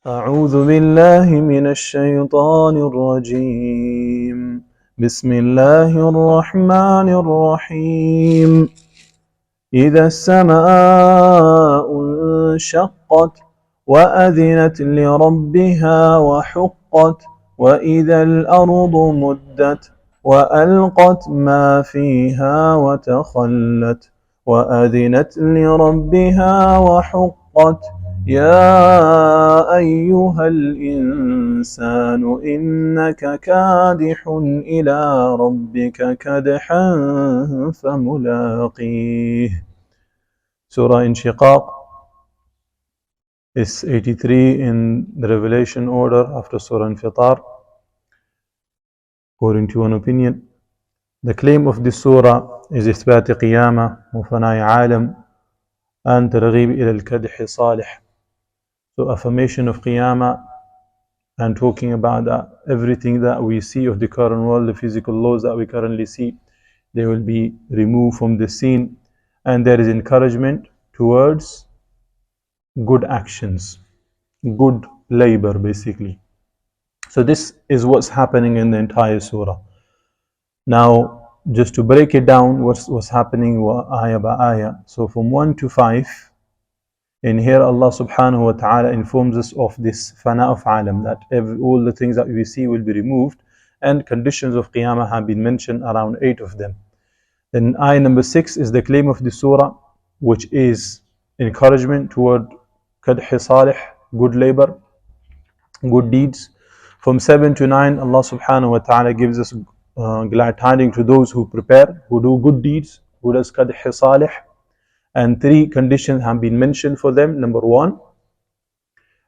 أعوذ بالله من الشيطان الرجيم بسم الله الرحمن الرحيم إذا السماء انشقت وأذنت لربها وحقت وإذا الأرض مدت وألقت ما فيها وتخلت وأذنت لربها وحقت يا أيها الإنسان إنك كادح إلى ربك كدحا فملاقيه. Surah Inshiqaq is 83 in the revelation order after Surah Infitar, according to one opinion. The claim of this surah is إثبات قيامة وفناء عالم and ترغيب إلى الكدح صالح. So affirmation of Qiyamah and talking about everything that we see of the current world, the physical laws that we currently see, they will be removed from the scene, and there is encouragement towards good actions, good labor basically. So this is what's happening in the entire surah. Now just to break it down, what's happening ayah by ayah. So from 1 to 5, in here Allah subhanahu wa ta'ala informs us of this fana of alam, that all the things that we see will be removed, and conditions of qiyamah have been mentioned, around 8 of them. Then ayah number 6 is the claim of the surah, which is encouragement toward kadh salih, good labor, good deeds. From 7 to 9, Allah subhanahu wa ta'ala gives us glad tidings to those who prepare, who do good deeds, who does kadh salih. And 3 conditions have been mentioned for them. Number 1,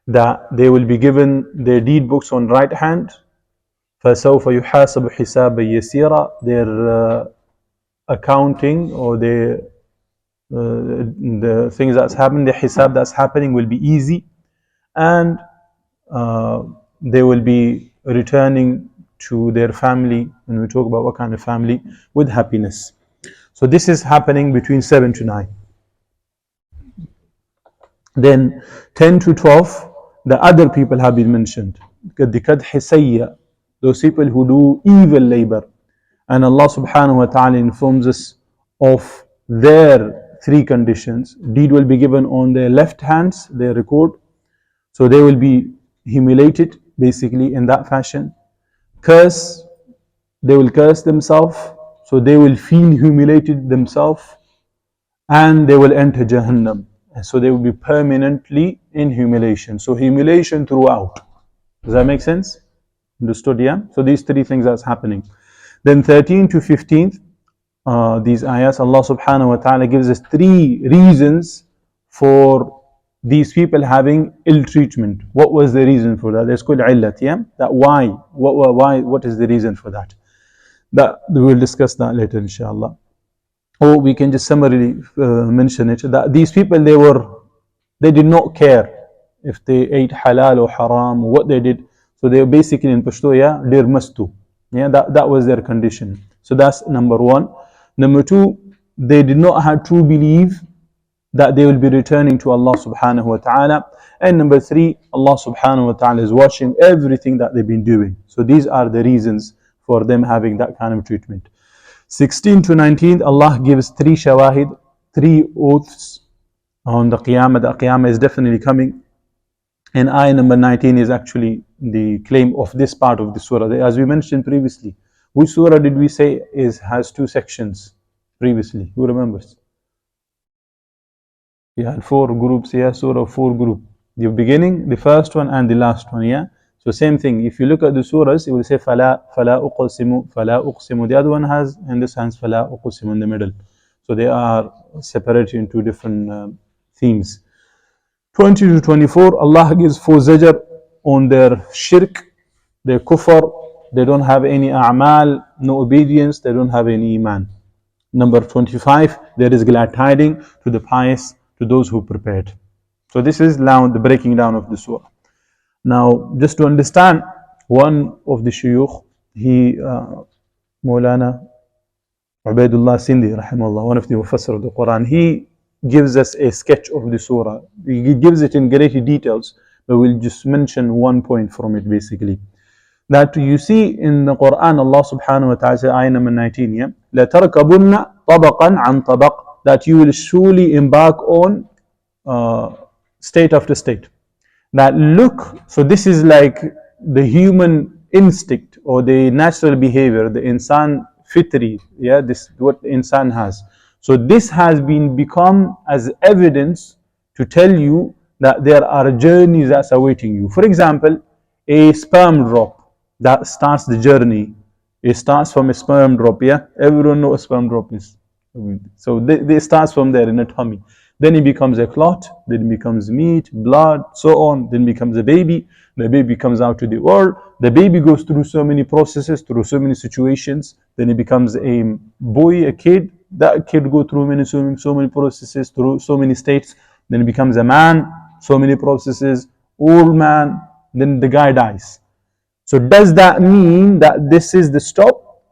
that they will be given their deed books on right hand. فَسَوْفَ يُحَاسَبُ حِسَابًا يَسِيرًا. Their accounting or the things that's happening, the hisab that's happening will be easy, and they will be returning to their family, when we talk about what kind of family, with happiness. So this is happening between 7 to 9. Then 10 to 12, the other people have been mentioned. The kadh sayya, those people who do evil labor. And Allah subhanahu wa ta'ala informs us of their 3 conditions. Deed will be given on their left hands, their record. So they will be humiliated basically in that fashion. Curse, they will curse themselves. So they will feel humiliated themselves. And they will enter Jahannam. So they will be permanently in humiliation. So humiliation throughout. Does that make sense? Understood, yeah? So these 3 things that's happening. Then 13 to 15, these ayahs, Allah subhanahu wa ta'ala gives us 3 reasons for these people having ill treatment. What was the reason for that? There's called illat, yeah? That why? What is the reason for that? That we will discuss that later, inshallah. Or we can just summarily mention it, that these people, they did not care if they ate halal or haram or what they did. So they were basically in Pashto, yeah, dir mastu. Yeah, that was their condition. So that's number 1. Number 2, they did not have true belief that they will be returning to Allah subhanahu wa ta'ala. And number 3, Allah subhanahu wa ta'ala is watching everything that they've been doing. So these are the reasons for them having that kind of treatment. 16 to 19, Allah gives 3 shawahid, 3 oaths on the Qiyamah. The Qiyamah is definitely coming. And ayah number 19 is actually the claim of this part of the surah. As we mentioned previously, which surah did we say has 2 sections previously? Who remembers? We had 4 groups here, surah 4 group. The beginning, the first one, and the last one, yeah? So same thing, if you look at the surahs, it will say فَلَا أُقْسِمُ فَلَا أُقْسِمُ. The other one has, in this hands, فَلَا أُقْسِمُ in the middle. So they are separated into different themes. 20 to 24, Allah gives 4 zajr on their shirk, their kufr. They don't have any a'mal, no obedience, they don't have any iman. Number 25, there is glad tidings to the pious, to those who prepared. So this is now the breaking down of the surah. Now, just to understand, one of the shuyukh, Maulana Ubaidullah Sindhi, rahimahullah, one of the mufassir of the Quran, he gives us a sketch of the surah. He gives it in great details, but we'll just mention one point from it basically. That you see in the Quran, Allah subhanahu wa ta'ala says, ayah number 19, yeah, لَتَرْكَبُنَّ طَبَقًا عَنْ طَبَقٍ, that you will surely embark on state after state. That look, so this is like the human instinct or the natural behavior, the insan fitri, yeah, this what the insan has. So this has been become as evidence to tell you that there are journeys that's awaiting you. For example, a sperm drop that starts the journey. It starts from a sperm drop, yeah? Everyone knows what a sperm drop is. So they starts from there in a tummy. Then it becomes a clot, then it becomes meat, blood, so on, then becomes a baby. The baby comes out to the world. The baby goes through so many processes, through so many situations. Then it becomes a boy, a kid. That kid go through so many processes, through so many states. Then it becomes a man, so many processes, old man, then the guy dies. So does that mean that this is the stop?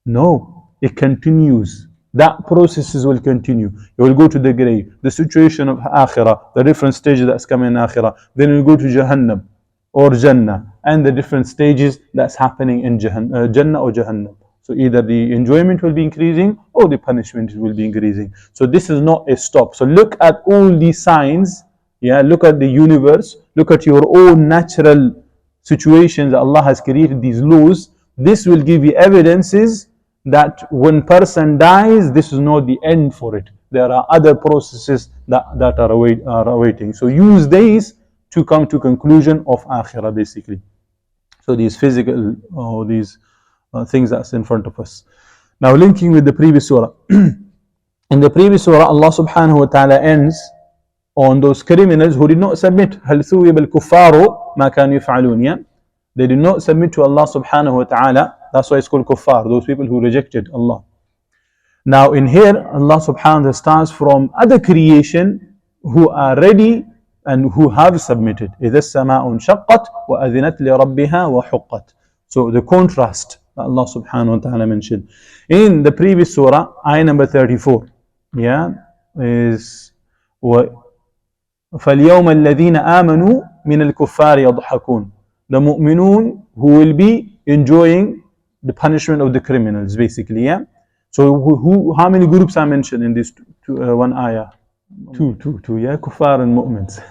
No, it continues. That processes will continue. It will go to the grave, the situation of Akhirah, the different stages that's coming in Akhirah. Then it will go to Jahannam or Jannah, and the different stages that's happening in Jannah or Jahannam. So either the enjoyment will be increasing or the punishment will be increasing. So this is not a stop. So look at all these signs. Yeah, look at the universe. Look at your own natural situations that Allah has created, these laws. This will give you evidences that when person dies, this is not the end for it. There are other processes that are awaiting. So use these to come to conclusion of Akhirah basically. So these physical or these things that's in front of us. Now linking with the previous surah. In the previous surah, Allah subhanahu wa ta'ala ends on those criminals who did not submit. هَلْ ثُوِّبَ الْكُفَّارُ مَا كَانُوا يَفْعَلُونَ, yeah? They did not submit to Allah subhanahu wa ta'ala. That's why it's called kuffar, those people who rejected Allah. Now in here, Allah subhanahu wa ta'ala starts from other creation who are ready and who have submitted. إِذَا السَّمَاءُ انشَقَّتْ وَأَذِنَتْ لِرَبِّهَا وَحُقَّتْ. So the contrast that Allah subhanahu wa ta'ala mentioned. In the previous surah, ayah number 34, yeah, is فَالْيَوْمَ الَّذِينَ آمَنُوا مِنَ الْكُفَّارِ يَضْحَكُونَ. The mu'minun who will be enjoying the punishment of the criminals basically, yeah. So how many groups are mentioned in this one ayah? Two, yeah, kuffar and mu'mins.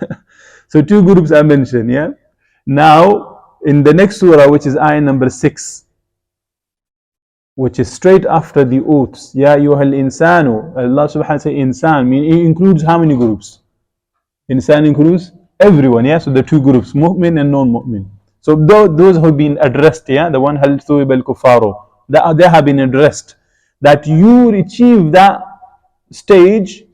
So two groups are mentioned, yeah. Now in the next surah, which is ayah number 6, which is straight after the oaths, ya ayyuhal insanu, Allah subhanahu wa ta'ala say insan, mean it includes how many groups? Insan includes everyone, yeah. So the two groups, mu'min and non-mu'min. So those who have been addressed, yeah, the one hal thuwibal kufaru, they have been addressed. That you achieve that stage,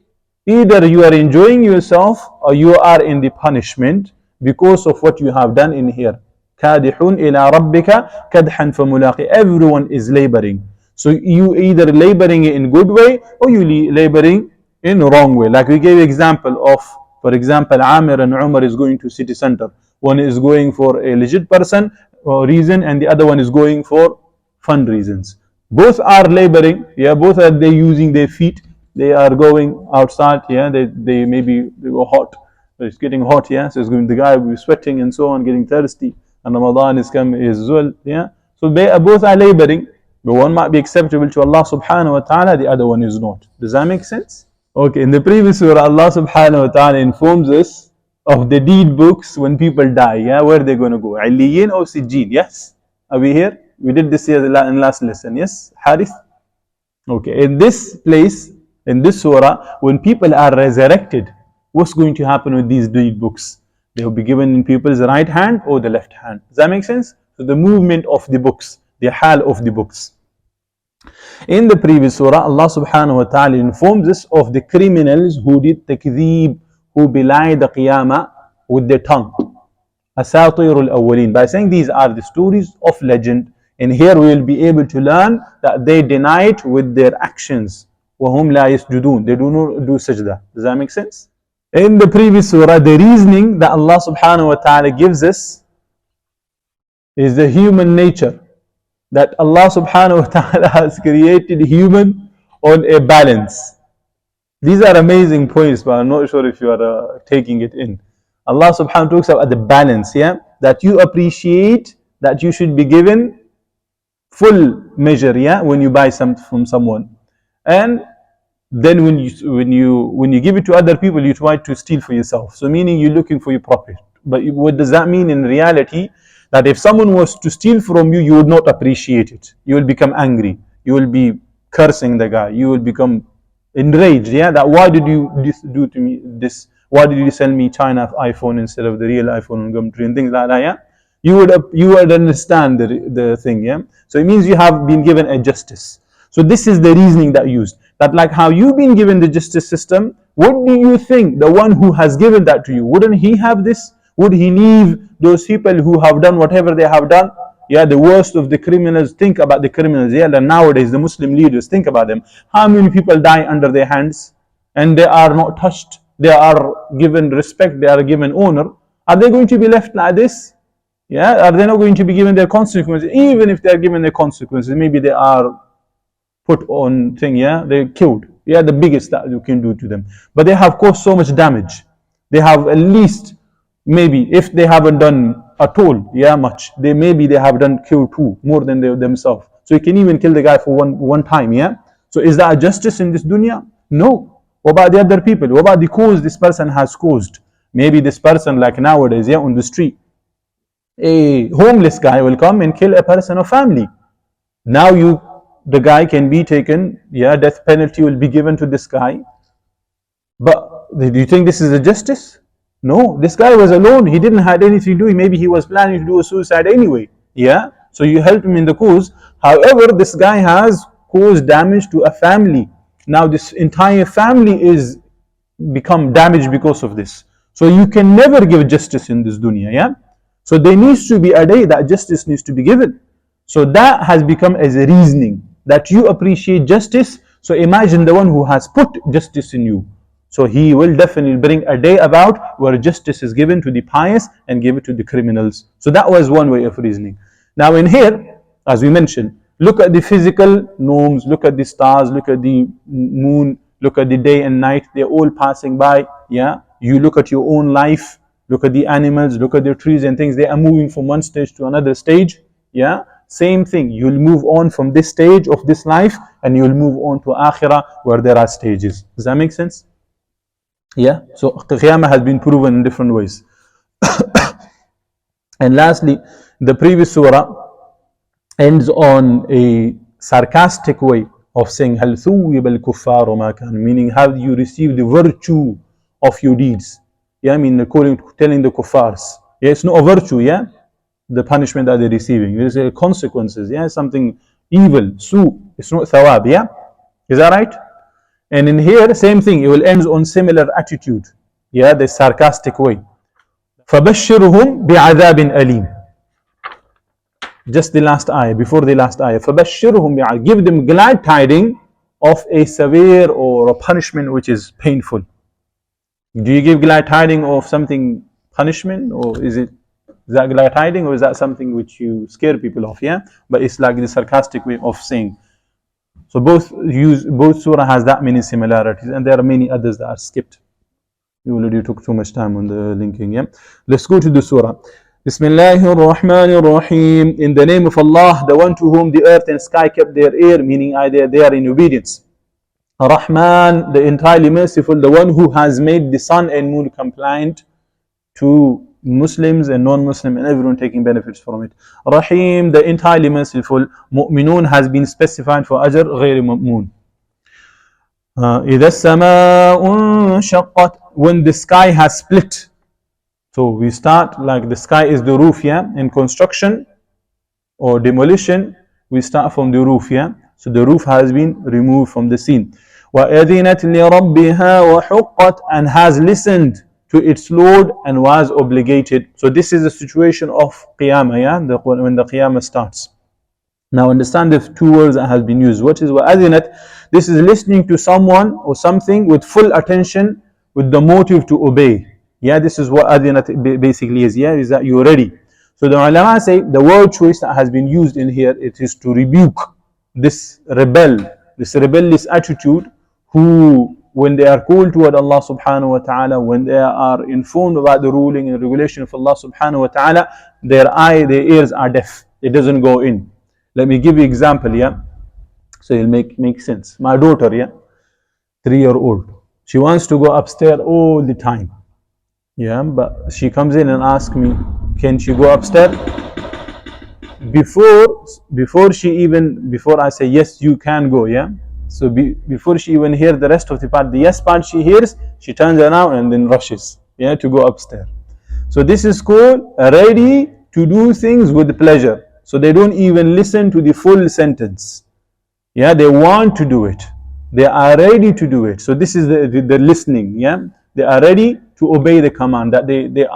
either you are enjoying yourself or you are in the punishment because of what you have done in here. كَادِحٌ إِلَىٰ رَبِّكَ كَدْحًا فَمُلَاقِي. Everyone is laboring. So you either laboring in good way or you laboring in wrong way. Like we gave example of, for example, Amir and Umar is going to city center. One is going for a legit person or reason, and the other one is going for fun reasons. Both are laboring, yeah. Both are they using their feet. They are going outside, yeah. They maybe they go hot. It's getting hot, yeah. So it's going, the guy will be sweating and so on, getting thirsty. And Ramadan is coming as well, yeah. So they both are laboring, but one might be acceptable to Allah subhanahu wa ta'ala, the other one is not. Does that make sense? Okay, in the previous surah, Allah subhanahu wa ta'ala informs us of the deed books when people die, yeah, where they're going to go. Aliyin or Sijjin, yes? Are we here? We did this here in last lesson, yes? Harith? Okay, in this place, in this surah, when people are resurrected, what's going to happen with these deed books? They will be given in people's right hand or the left hand. Does that make sense? So the movement of the books, the hal of the books. In the previous surah, Allah subhanahu wa ta'ala informs us of the criminals who did takdeeb, who belied the qiyamah with their tongue. Asatirul awwaleen. By saying these are the stories of legend. And here we will be able to learn that they denied with their actions. وَهُمْ لَا يَسْجُدُونَ. They do not do sajda. Does that make sense? In the previous surah, the reasoning that Allah subhanahu wa ta'ala gives us is the human nature. That Allah subhanahu wa ta'ala has created human on a balance. These are amazing points, but I'm not sure if you are taking it in. Allah subhanahu wa ta'ala talks about the balance, yeah, that you appreciate that you should be given full measure, yeah, when you buy something from someone, and then when you give it to other people, you try to steal for yourself. So meaning you're looking for your profit. But what does that mean in reality? That if someone was to steal from you, you would not appreciate it. You will become angry. You will be cursing the guy. You will become enraged. Yeah, that why did you do to me this? Why did you sell me China iPhone instead of the real iPhone and Gumtree and things like that? Yeah, you would understand the thing. Yeah, so it means you have been given a justice. So this is the reasoning that used. That like how you've been given the justice system, what do you think the one who has given that to you, wouldn't he have this? Would he leave those people who have done whatever they have done? Yeah, the worst of the criminals, think about the criminals. Yeah, and nowadays the Muslim leaders, think about them. How many people die under their hands and they are not touched? They are given respect, they are given honor. Are they going to be left like this? Yeah, are they not going to be given their consequences? Even if they are given their consequences, maybe they are put on thing, yeah, they're killed. Yeah, the biggest that you can do to them. But they have caused so much damage. They have at least, maybe if they haven't done at all, yeah, much, maybe they have done kill too, more than they themselves. So you can even kill the guy for one time, yeah. So is that a justice in this dunya? No. What about the other people? What about the cause this person has caused? Maybe this person, like nowadays, yeah, on the street, a homeless guy will come and kill a person or family. Now the guy can be taken, yeah, death penalty will be given to this guy. But do you think this is a justice? No, this guy was alone. He didn't have anything to do. Maybe he was planning to do a suicide anyway. Yeah, so you helped him in the cause. However, this guy has caused damage to a family. Now this entire family is become damaged because of this. So you can never give justice in this dunya. Yeah, so there needs to be a day that justice needs to be given. So that has become as a reasoning that you appreciate justice. So imagine the one who has put justice in you. So he will definitely bring a day about where justice is given to the pious and give it to the criminals. So that was one way of reasoning. Now in here, as we mentioned, look at the physical norms, look at the stars, look at the moon, look at the day and night, they're all passing by. Yeah, you look at your own life, look at the animals, look at the trees and things, they are moving from one stage to another stage. Yeah, same thing, you'll move on from this stage of this life and you'll move on to akhirah where there are stages. Does that make sense? Yeah, so Qiyamah has been proven in different ways. And lastly, the previous surah ends on a sarcastic way of saying هَلْ ثُوِّبَ الْكُفَّارُ مَا كَانُوا, meaning have you received the virtue of your deeds? Yeah, I mean telling the kuffars, yeah, it's not a virtue, yeah, the punishment that they're receiving. There's consequences, yeah, something evil, it's not thawab, yeah, is that right? And in here, same thing, it will end on similar attitude, yeah, the sarcastic way. فَبَشِّرْهُمْ بِعَذَابٍ أَلِيمٍ. Just the last ayah, before the last ayah. فَبَشِّرْهُمْ بِعَذَابٍ. Give them glad tiding of a severe or a punishment which is painful. Do you give glad tiding of something punishment, or is that glad tiding, or is that something which you scare people off? Yeah, but it's like the sarcastic way of saying. So both surah has that many similarities, and there are many others that are skipped. We already took too much time on the linking. Yeah, let's go to the surah. Bismillahir Rahmanir Rahim. In the name of Allah, the one to whom the earth and sky kept their ear, meaning they are in obedience. Rahman, the entirely merciful, the one who has made the sun and moon compliant to Muslims and non-Muslim and everyone taking benefits from it. Rahim, the entirely merciful. Mu'minun has been specified for ajr, غير مأمون. إذا السماء انشقت, when the sky has split. So we start like the sky is the roof, yeah. In construction or demolition, we start from the roof, yeah. So the roof has been removed from the scene. وَأَذِنَتْ لِرَبِّهَا وَحُقَّتْ, and has listened to its Lord and was obligated. So this is the situation of Qiyamah, yeah, when the Qiyamah starts. Now understand the two words that has been used. What is وَأَذِنَتْ? This is listening to someone or something with full attention, with the motive to obey. Yeah, this is what adhinat basically is. Yeah, is that you're ready. So the ulama say the word choice that has been used in here, it is to rebuke this rebellious attitude who when they are called toward Allah subhanahu wa ta'ala, when they are informed about the ruling and regulation of Allah subhanahu wa ta'ala, their ears are deaf. It doesn't go in. Let me give you an example, yeah? So it'll make sense. My daughter, yeah, 3-year-old, she wants to go upstairs all the time. Yeah, but she comes in and asks me, can she go upstairs? Before I say yes, you can go, yeah. So before she even hears the rest of the part, the yes part she hears, she turns around and then rushes, yeah, to go upstairs. So this is called ready to do things with pleasure. So they don't even listen to the full sentence. Yeah, they want to do it. They are ready to do it. So this is the listening. Yeah, they are ready to obey the command. That they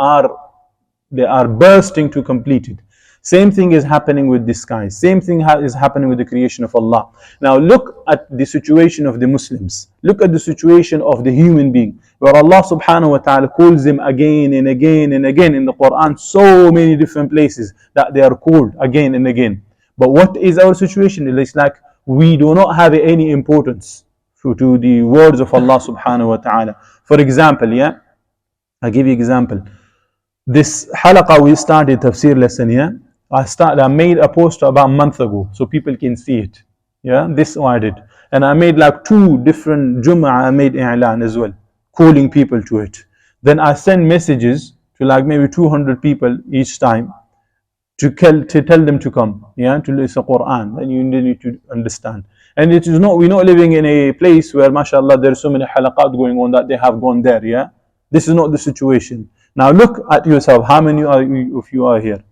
are bursting to complete it. Same thing is happening with the sky. Same thing is happening with the creation of Allah. Now look at the situation of the Muslims. Look at the situation of the human being, where Allah subhanahu wa ta'ala calls them again and again and again in the Quran, so many different places that they are called again and again. But what is our situation? It's like we do not have any importance to the words of Allah subhanahu wa ta'ala. For example, yeah, I'll give you an example. This halaqah we started Tafseer lesson, yeah, I made a post about a month ago so people can see it. Yeah, this one I did. And I made like 2 different Jum'ah, I made i'lan as well, calling people to it. Then I send messages to like maybe 200 people each time to tell them to come, yeah, to listen to Quran. And you need to understand. And it is not, we're not living in a place where, mashallah, there's so many halaqat going on that they have gone there, yeah. This is not the situation. Now look at yourself, how many of you are here?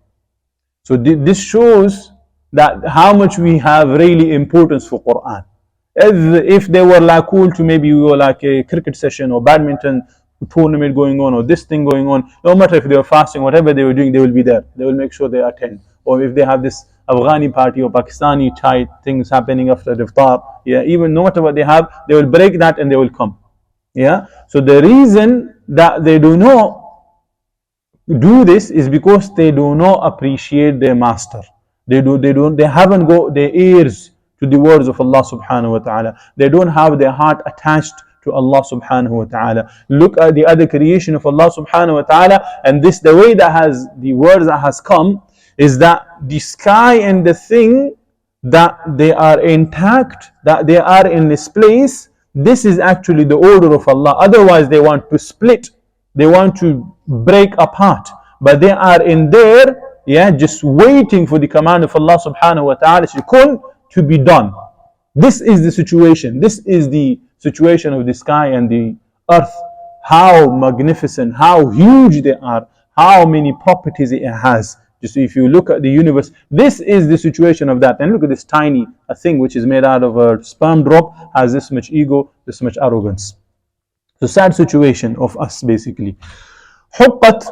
So this shows that how much we have really importance for Quran. If they were like cool to maybe we were like a cricket session or badminton tournament going on or this thing going on, no matter if they were fasting, whatever they were doing, they will be there. They will make sure they attend. Or if they have this Afghani party or Pakistani type things happening after the iftar, yeah, even no matter what they have, they will break that and they will come. Yeah. So the reason that they do not do this is because they do not appreciate their master. They haven't got their ears to the words of Allah subhanahu wa ta'ala. They don't have their heart attached to Allah subhanahu wa ta'ala. Look at the other creation of Allah subhanahu wa ta'ala, and this, the way that has the words that has come is that the sky and the thing that they are intact, that they are in this place, this is actually the order of Allah. Otherwise they want to split, they want to break apart, but they are in there, yeah, just waiting for the command of Allah subhanahu wa ta'ala to be done. This is the situation. This is the situation of the sky and the earth. How magnificent, how huge they are, how many properties it has. Just if you look at the universe, this is the situation of that. And look at this tiny thing which is made out of a sperm drop, has this much ego, this much arrogance. The sad situation of us basically. Huqqat,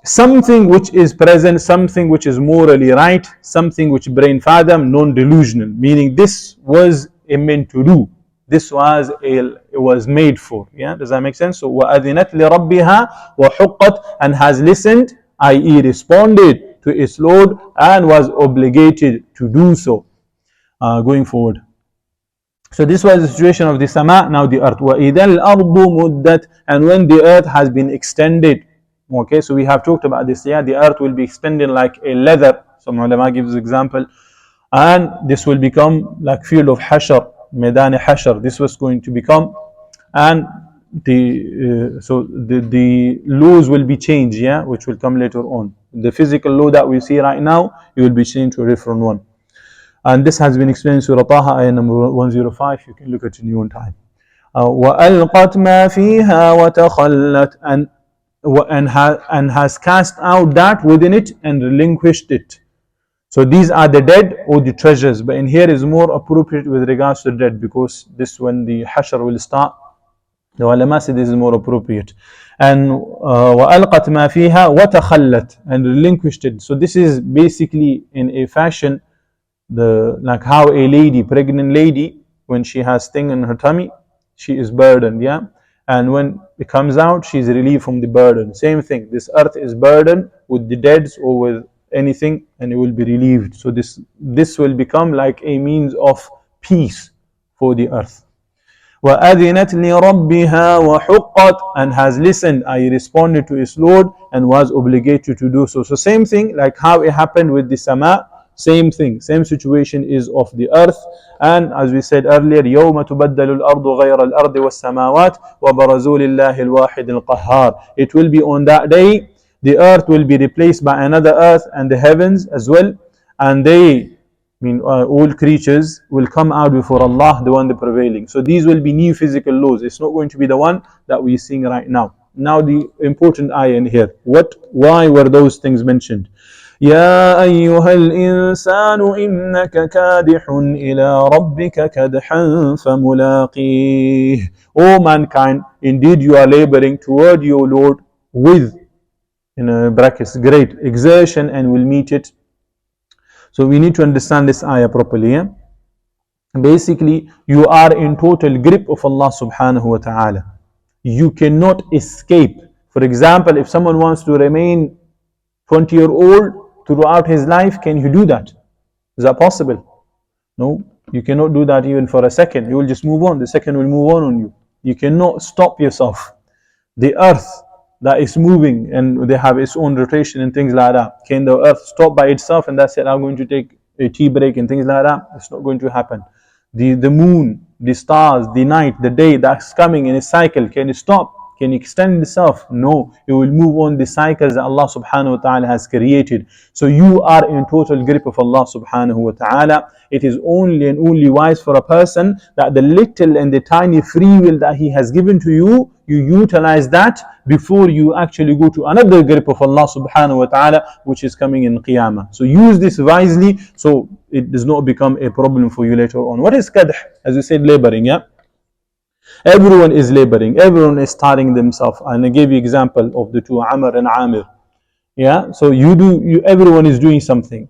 something which is present, something which is morally right, something which brain fathom, non-delusional, meaning this was meant to do. This was made for. Yeah, does that make sense? So وَأَذِنَتْ لِرَبِّهَا وَحُقَّتْ, and has listened, i.e. responded to its Lord and was obligated to do so. Going forward. So this was the situation of the sama, now the earth. وَإِذَا الْأَرْضُ مُدَّتْ, and when the earth has been extended. Okay, so we have talked about this. Yeah, the earth will be extended like a leather. Some ulama gives example, and this will become like field of hashar, medan hashar. This was going to become, and the laws will be changed. Yeah, which will come later on. The physical law that we see right now, it will be changed to a different one. And this has been explained in Surah Taha, ayah number 105. You can look at it in your own time. وَأَلْقَتْ مَا فِيهَا وَتَخَلَّتْ, and has cast out that within it and relinquished it. So these are the dead or the treasures, but in here is more appropriate with regards to the dead, because this, when the hashar will start, the ulama say this is more appropriate. And وَأَلْقَتْ مَا فِيهَا وَتَخَلَّتْ, and relinquished it. So this is basically in a fashion like how a lady, pregnant lady, when she has thing in her tummy, she is burdened, yeah, and when it comes out, she is relieved from the burden. Same thing, this earth is burdened with the deads or with anything, and it will be relieved. So this will become like a means of peace for the earth. وَأَذِنَتْ لِرَبِّهَا وَحُقَّتْ, and has listened, I responded to its Lord and was obligated to do so. So same thing, like how it happened with the sama, same thing, same situation is of the earth. And as we said earlier, يَوْمَ تُبَدَّلُ الْأَرْضُ غَيْرَ الْأَرْضِ وَالسَّمَاوَاتِ وَبَرَزُوا لِلَّهِ الْوَاحِدِ الْقَهَّارِ. It will be on that day, the earth will be replaced by another earth and the heavens as well, and they, all creatures will come out before Allah, the one the prevailing. So these will be new physical laws. It's not going to be the one that we're seeing right now. Now the important ayah in here. Why were those things mentioned? يا أيها الإنسان إنك كادح إلى ربك كدحا فملاقيه. O mankind, indeed you are laboring toward your Lord with, in brackets, great exertion, and will meet it. So we need to understand this ayah properly. Yeah? Basically, you are in total grip of Allah subhanahu wa ta'ala. You cannot escape. For example, if someone wants to remain 20-year-old throughout his life, can you do that? Is that possible? No, you cannot do that even for a second. You will just move on. The second will move on you. You cannot stop yourself. The earth that is moving and they have its own rotation and things like that. Can the earth stop by itself and that's it, I'm going to take a tea break and things like that? It's not going to happen. The moon, the stars, the night, the day that's coming in a cycle, can it stop? Can it extend itself? No, it will move on the cycles that Allah subhanahu wa ta'ala has created. So you are in total grip of Allah subhanahu wa ta'ala. It is only and only wise for a person that the little and the tiny free will that He has given to you, you utilize that before you actually go to another grip of Allah subhanahu wa ta'ala, which is coming in Qiyamah. So use this wisely so it does not become a problem for you later on. What is kadh? As we said, laboring, yeah? Everyone is laboring, everyone is starting themselves. And I gave you example of the two, Amr and Amir. Yeah, so everyone is doing something.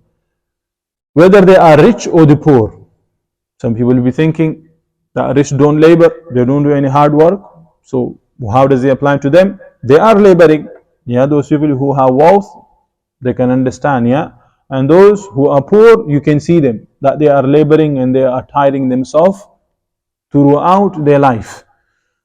Whether they are rich or the poor. Some people will be thinking that rich don't labor, they don't do any hard work. So how does it apply to them? They are laboring. Yeah, those people who have wealth, they can understand, yeah. And those who are poor, you can see them, that they are laboring and they are tiring themselves throughout their life.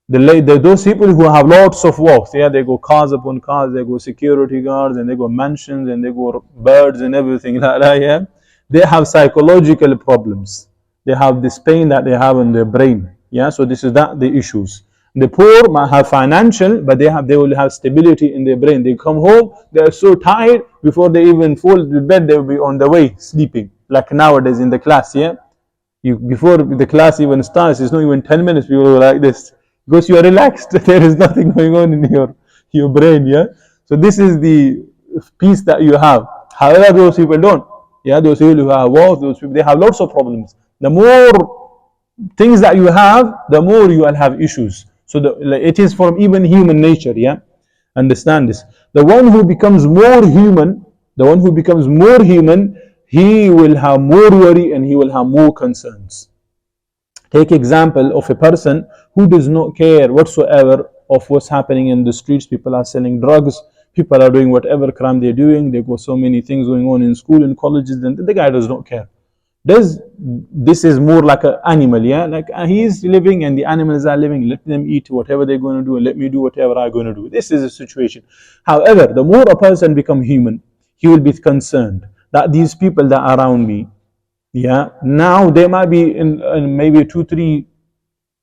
Those people who have lots of wealth, yeah, they go cars upon cars, they go security guards, and they go mansions, and they go birds and everything like that, yeah. They have psychological problems. They have this pain that they have in their brain, yeah. So this is the issues. The poor might have financial, but they will have stability in their brain. They come home, they are so tired, before they even fall to bed, they will be on the way sleeping. Like nowadays in the class, yeah. Before the class even starts, it's not even 10 minutes, people are like this. Because you are relaxed, there is nothing going on in your brain, yeah. So this is the peace that you have. However, those people don't. Yeah, those people who have wealth, those people, they have lots of problems. The more things that you have, the more you will have issues. So it is from even human nature, yeah. Understand this. The one who becomes more human, he will have more worry and he will have more concerns. Take example of a person who does not care whatsoever of what's happening in the streets. People are selling drugs, people are doing whatever crime they're doing, there go so many things going on in school and colleges, and the guy does not care. This is more like an animal, yeah? Like he's living and the animals are living, let them eat whatever they're going to do and let me do whatever I'm going to do. This is a situation. However, the more a person becomes human, he will be concerned that these people that are around me, yeah, now they might be in maybe 2-3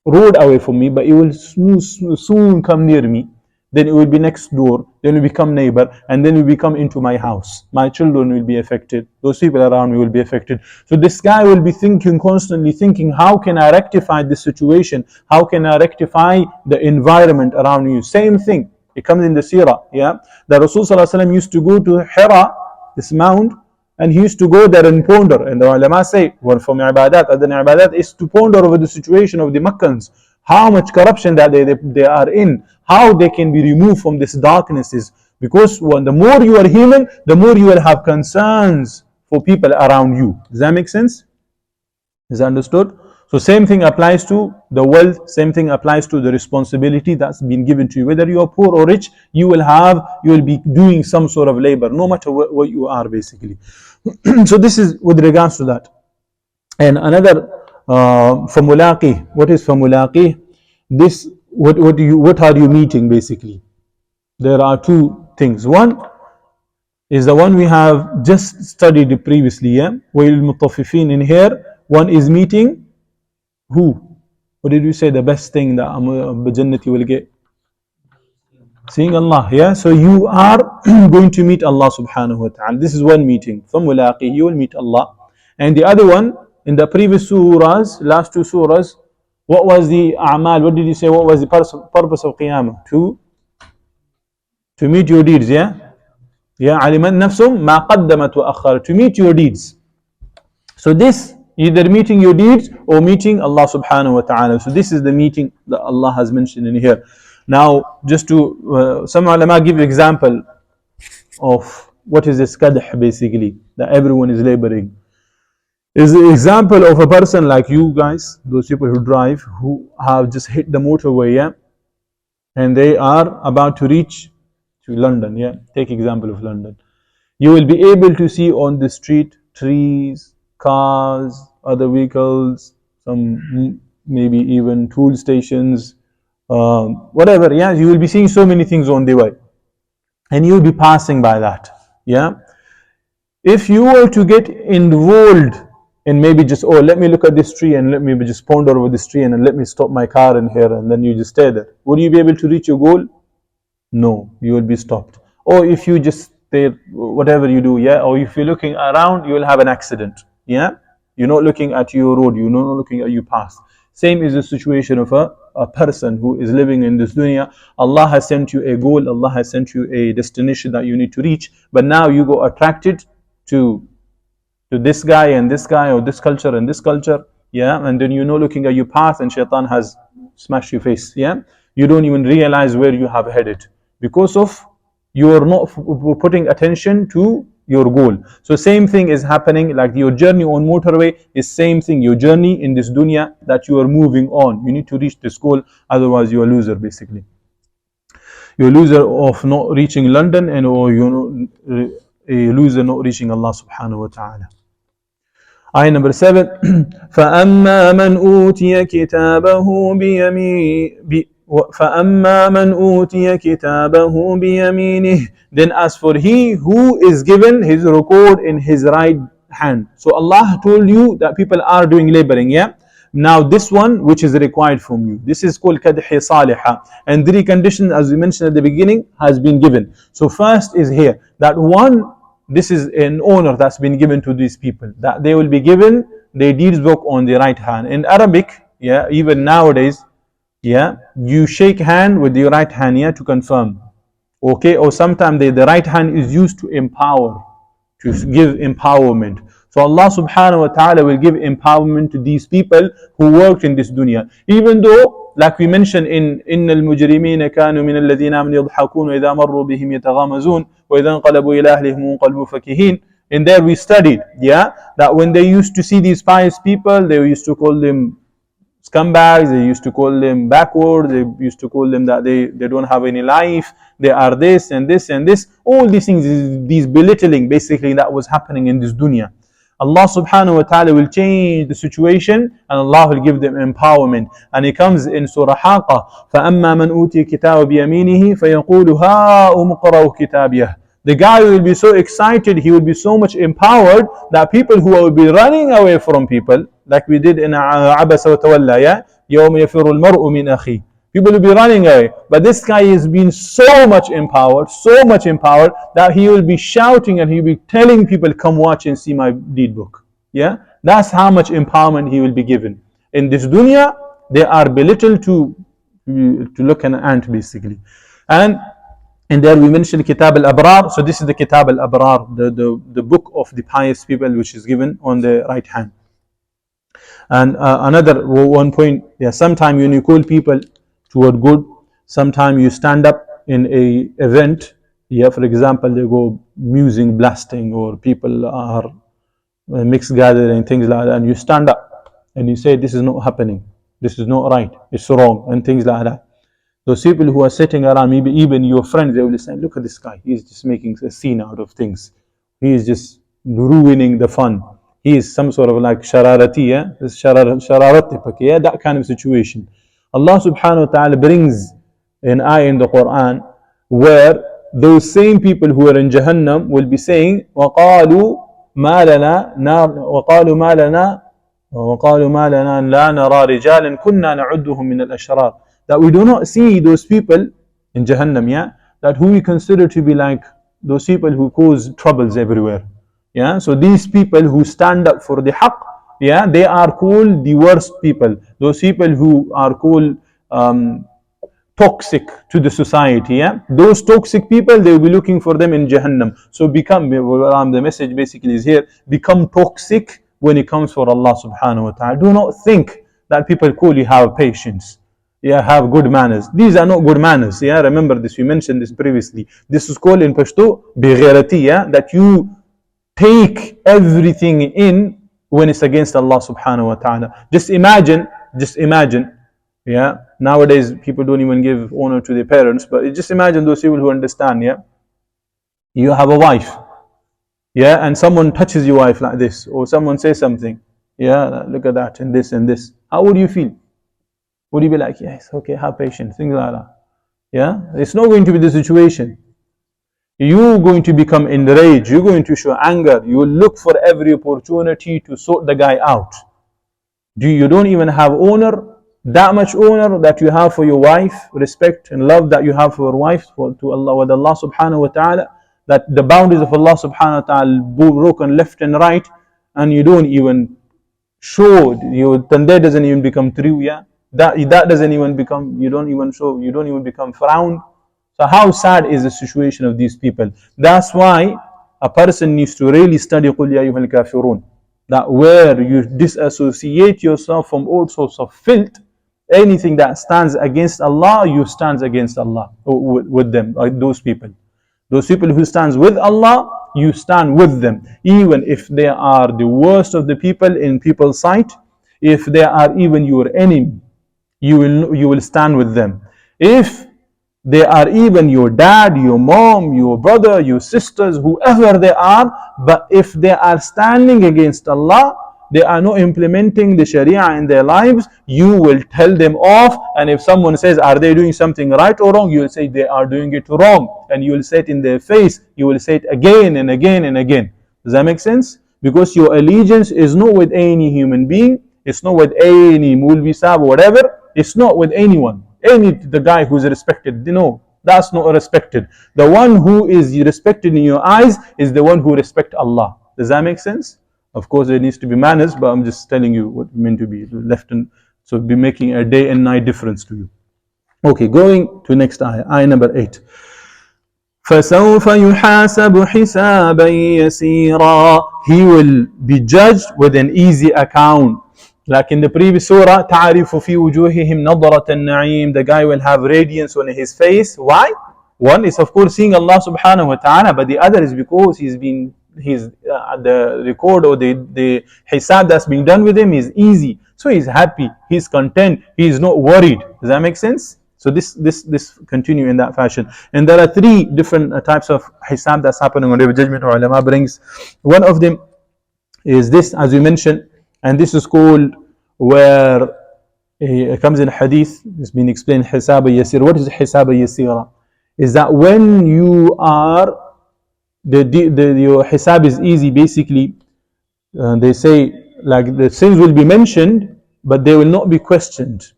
road away from me, but it will soon come near me. Then it will be next door, then it will become neighbor, and then it will become into my house. My children will be affected, those people around me will be affected. So this guy will be constantly thinking, how can I rectify this situation? How can I rectify the environment around you? Same thing, it comes in the Surah, yeah. The Rasul ﷺ used to go to Hira, this mount, and he used to go there and ponder. And the ulama say, one from ibadat, other ibadat is to ponder over the situation of the Makkans, how much corruption that they are in, how they can be removed from this darknesses. Because the more you are human, the more you will have concerns for people around you. Does that make sense? Is that understood? So same thing applies to the wealth, same thing applies to the responsibility that's been given to you. Whether you are poor or rich, you will be doing some sort of labor, no matter what you are basically. So this is with regards to that. And another famulaqi. What is famulaqi? this, what are you meeting basically? There are two things. One is the one we have just studied previously, yeah? وَالْمُطَفِّفِينَ in here. One is meeting who? What did you say? The best thing that Jannati will get? Seeing Allah, yeah? So you are going to meet Allah subhanahu wa ta'ala. This is one meeting. فَمُلَاقِهِ, you will meet Allah. And the other one, in the previous surahs, last two surahs, what was the a'mal? What did you say? What was the purpose of Qiyamah? To meet your deeds, yeah? Yeah, عَلِمَتْ نَفْسٌ مَا قَدَّمَتْ وَأَخَّرَتْ. To meet your deeds. So this, either meeting your deeds or meeting Allah subhanahu wa ta'ala. So this is the meeting that Allah has mentioned in here. Now, just to, some ulama give example of what is this qadh basically, that everyone is laboring. Is the example of a person like you guys, those people who drive, who have just hit the motorway, yeah? And they are about to reach to London, yeah? Take example of London. You will be able to see on the street trees, cars, other vehicles, some maybe even tool stations, whatever, yeah? You will be seeing so many things on the way. And you will be passing by that, yeah? If you were to get involved in maybe just, oh, let me look at this tree and let me just ponder over this tree and let me stop my car in here, and then you just stay there, would you be able to reach your goal? No, you will be stopped. Or if you just stay, whatever you do, yeah, or if you're looking around, you will have an accident, yeah? You're not looking at your road, you're not looking at your path. Same is the situation of a person who is living in this dunya. Allah has sent you a goal, Allah has sent you a destination that you need to reach, but now you go attracted to this guy and this guy, or this culture and this culture, yeah, and then you're not looking at your path and shaitan has smashed your face, yeah? You don't even realize where you have headed because of you are not putting attention to your goal. So same thing is happening, like your journey on motorway is same thing, your journey in this dunya that you are moving on. You need to reach this goal, otherwise you are a loser basically. You're a loser of not reaching London, and or you're a loser not reaching Allah subhanahu wa ta'ala. Ayah number 7. فَأَمَّا مَنْ أُوتِيَ كِتَابَهُ فَأَمَّا مَنْ أُوتِيَ كِتَابَهُ بِيَمِينِهِ. Then as for he who is given his record in his right hand. So Allah told you that people are doing laboring, yeah? Now this one which is required from you, this is called kadhi salihah, and 3 conditions as we mentioned at the beginning has been given. So first is here, that one, this is an honor that's been given to these people, that they will be given their deeds book on the right hand. In Arabic, yeah, even nowadays, yeah, you shake hand with your right hand, yeah, to confirm, okay? Or sometimes the right hand is used to empower, to give empowerment. So Allah subhanahu wa ta'ala will give empowerment to these people who worked in this dunya. Even though, like we mentioned in إِنَّ الْمُجْرِمِينَ كَانُوا مِنَ الَّذِينَ آمَنُوا يَضْحَكُونَ وَإِذَا مَرُّوا بِهِمْ يَتَغَامَزُونَ وَإِذَا انقَلَبُوا إِلَى أَهْلِهِمْ انقَلَبُوا فَكِهِينَ. In there we studied, yeah, that when they used to see these pious people, they used to call them scumbags, they used to call them backward, they used to call them that they don't have any life, they are this and this and this. All these things, these belittling basically that was happening in this dunya. Allah subhanahu wa ta'ala will change the situation and Allah will give them empowerment. And it comes in Surah Haqqa, فَأَمَّا مَنْ أُوتِيَ كِتَابَ بِيَمِينِهِ فَيَقُولُ هَاؤُمُ اقْرَءُوا كِتَابِيَهْ. The guy will be so excited, he will be so much empowered that people who will be running away from people, like we did in عَبَسَ وَتَوَلَّى, yeah? يَوْمَ يَفِرُّ الْمَرْءُ مِنْ أَخِيهِ. People will be running away. But this guy is being so much empowered that he will be shouting and he will be telling people, come watch and see my deed book. Yeah? That's how much empowerment he will be given. In this dunya, they are belittled to look an ant basically. And there we mentioned Kitab al-Abrar. So this is the Kitab al-Abrar, the book of the pious people, which is given on the right hand. And another one point, yeah, sometimes when you call people toward good, sometimes you stand up in a event, yeah, for example, they go music blasting or people are mixed gathering, things like that, and you stand up and you say, this is not happening, this is not right, it's wrong, and things like that. Those people who are sitting around, maybe even your friends, they will say, look at this guy, he's just making a scene out of things, he is just ruining the fun, he is some sort of like shararati, yeah, shararati, yeah, that kind of situation. Allah subhanahu wa ta'ala brings an ayah in the Quran where those same people who are in Jahannam will be saying وَقَالُوا مَا لَنَا وَقَالُوا مَا لَنَا وَقَالُوا مَا لَنَا لَا نَرَى رِجَالًا كُنَّا نَعُدُّهُم مِّنَ الْأَشْرَارِ, that we do not see those people in Jahannam, yeah, that who we consider to be like those people who cause troubles everywhere. Yeah, so these people who stand up for the haqq, yeah, they are called the worst people. Those people who are called toxic to the society, yeah, those toxic people, they will be looking for them in Jahannam. So the message basically is here, become toxic when it comes for Allah subhanahu wa ta'ala. Do not think that people call you have patience, yeah, have good manners. These are not good manners, yeah, remember this, we mentioned this previously. This is called in Pashto bighairati, yeah, that you take everything in when it's against Allah subhanahu wa ta'ala. Just imagine, yeah, nowadays people don't even give honor to their parents, but just imagine those people who understand, yeah. You have a wife, yeah, and someone touches your wife like this, or someone says something, yeah, look at that, and this and this. How would you feel? Would you be like, yes, okay, have patience, things like that? Yeah, it's not going to be the situation. You're going to become enraged, you're going to show anger, you will look for every opportunity to sort the guy out. You don't even have honor, that much honor that you have for your wife, respect and love that you have for your wife, to Allah, with Allah subhanahu wa ta'ala, that the boundaries of Allah subhanahu wa ta'ala broken left and right, and you don't even show, then that doesn't even become true, yeah, that doesn't even become, you don't even show, you don't even become frowned. So how sad is the situation of these people? That's why a person needs to really study قُلْ يَا أَيُّهَا الْكَافِرُونَ, that where you disassociate yourself from all sorts of filth, anything that stands against Allah, you stand against Allah with them, those people. Those people who stands with Allah, you stand with them. Even if they are the worst of the people in people's sight, if they are even your enemy, you will stand with them. If they are even your dad, your mom, your brother, your sisters, whoever they are, but if they are standing against Allah, they are not implementing the Sharia in their lives, you will tell them off. And if someone says, are they doing something right or wrong? You will say they are doing it wrong. And you will say it in their face. You will say it again and again and again. Does that make sense? Because your allegiance is not with any human being. It's not with any Mulvi Sahib or whatever. It's not with anyone. The guy who's respected, no, that's not respected. The one who is respected in your eyes is the one who respects Allah. Does that make sense? Of course, there needs to be manners, but I'm just telling you what meant to be left, and so be making a day and night difference to you. Okay, going to next ayah, ayah number 8. فَسَوْفَ يُحَاسَبُ حِسَابًا يَسِيرًا, he will be judged with an easy account. Like in the previous surah, تَعْرِفُ فِي وُجُوهِهِمْ نَضْرَةَ النَّعِيمِ, the guy will have radiance on his face. Why? One is of course seeing Allah subhanahu wa ta'ala, but the other is because the record or the hisab that's being done with him is easy. So he's happy, he's content, he's not worried. Does that make sense? So this continue in that fashion. And there are 3 different types of hisab that's happening on the judgment. Ulama brings one of them is this, as we mentioned, and this is called, where it comes in hadith, it's been explained, hisab yasir. What is hisab yasira? Is that when you are, your hisab is easy, basically, they say, like the sins will be mentioned, but they will not be questioned.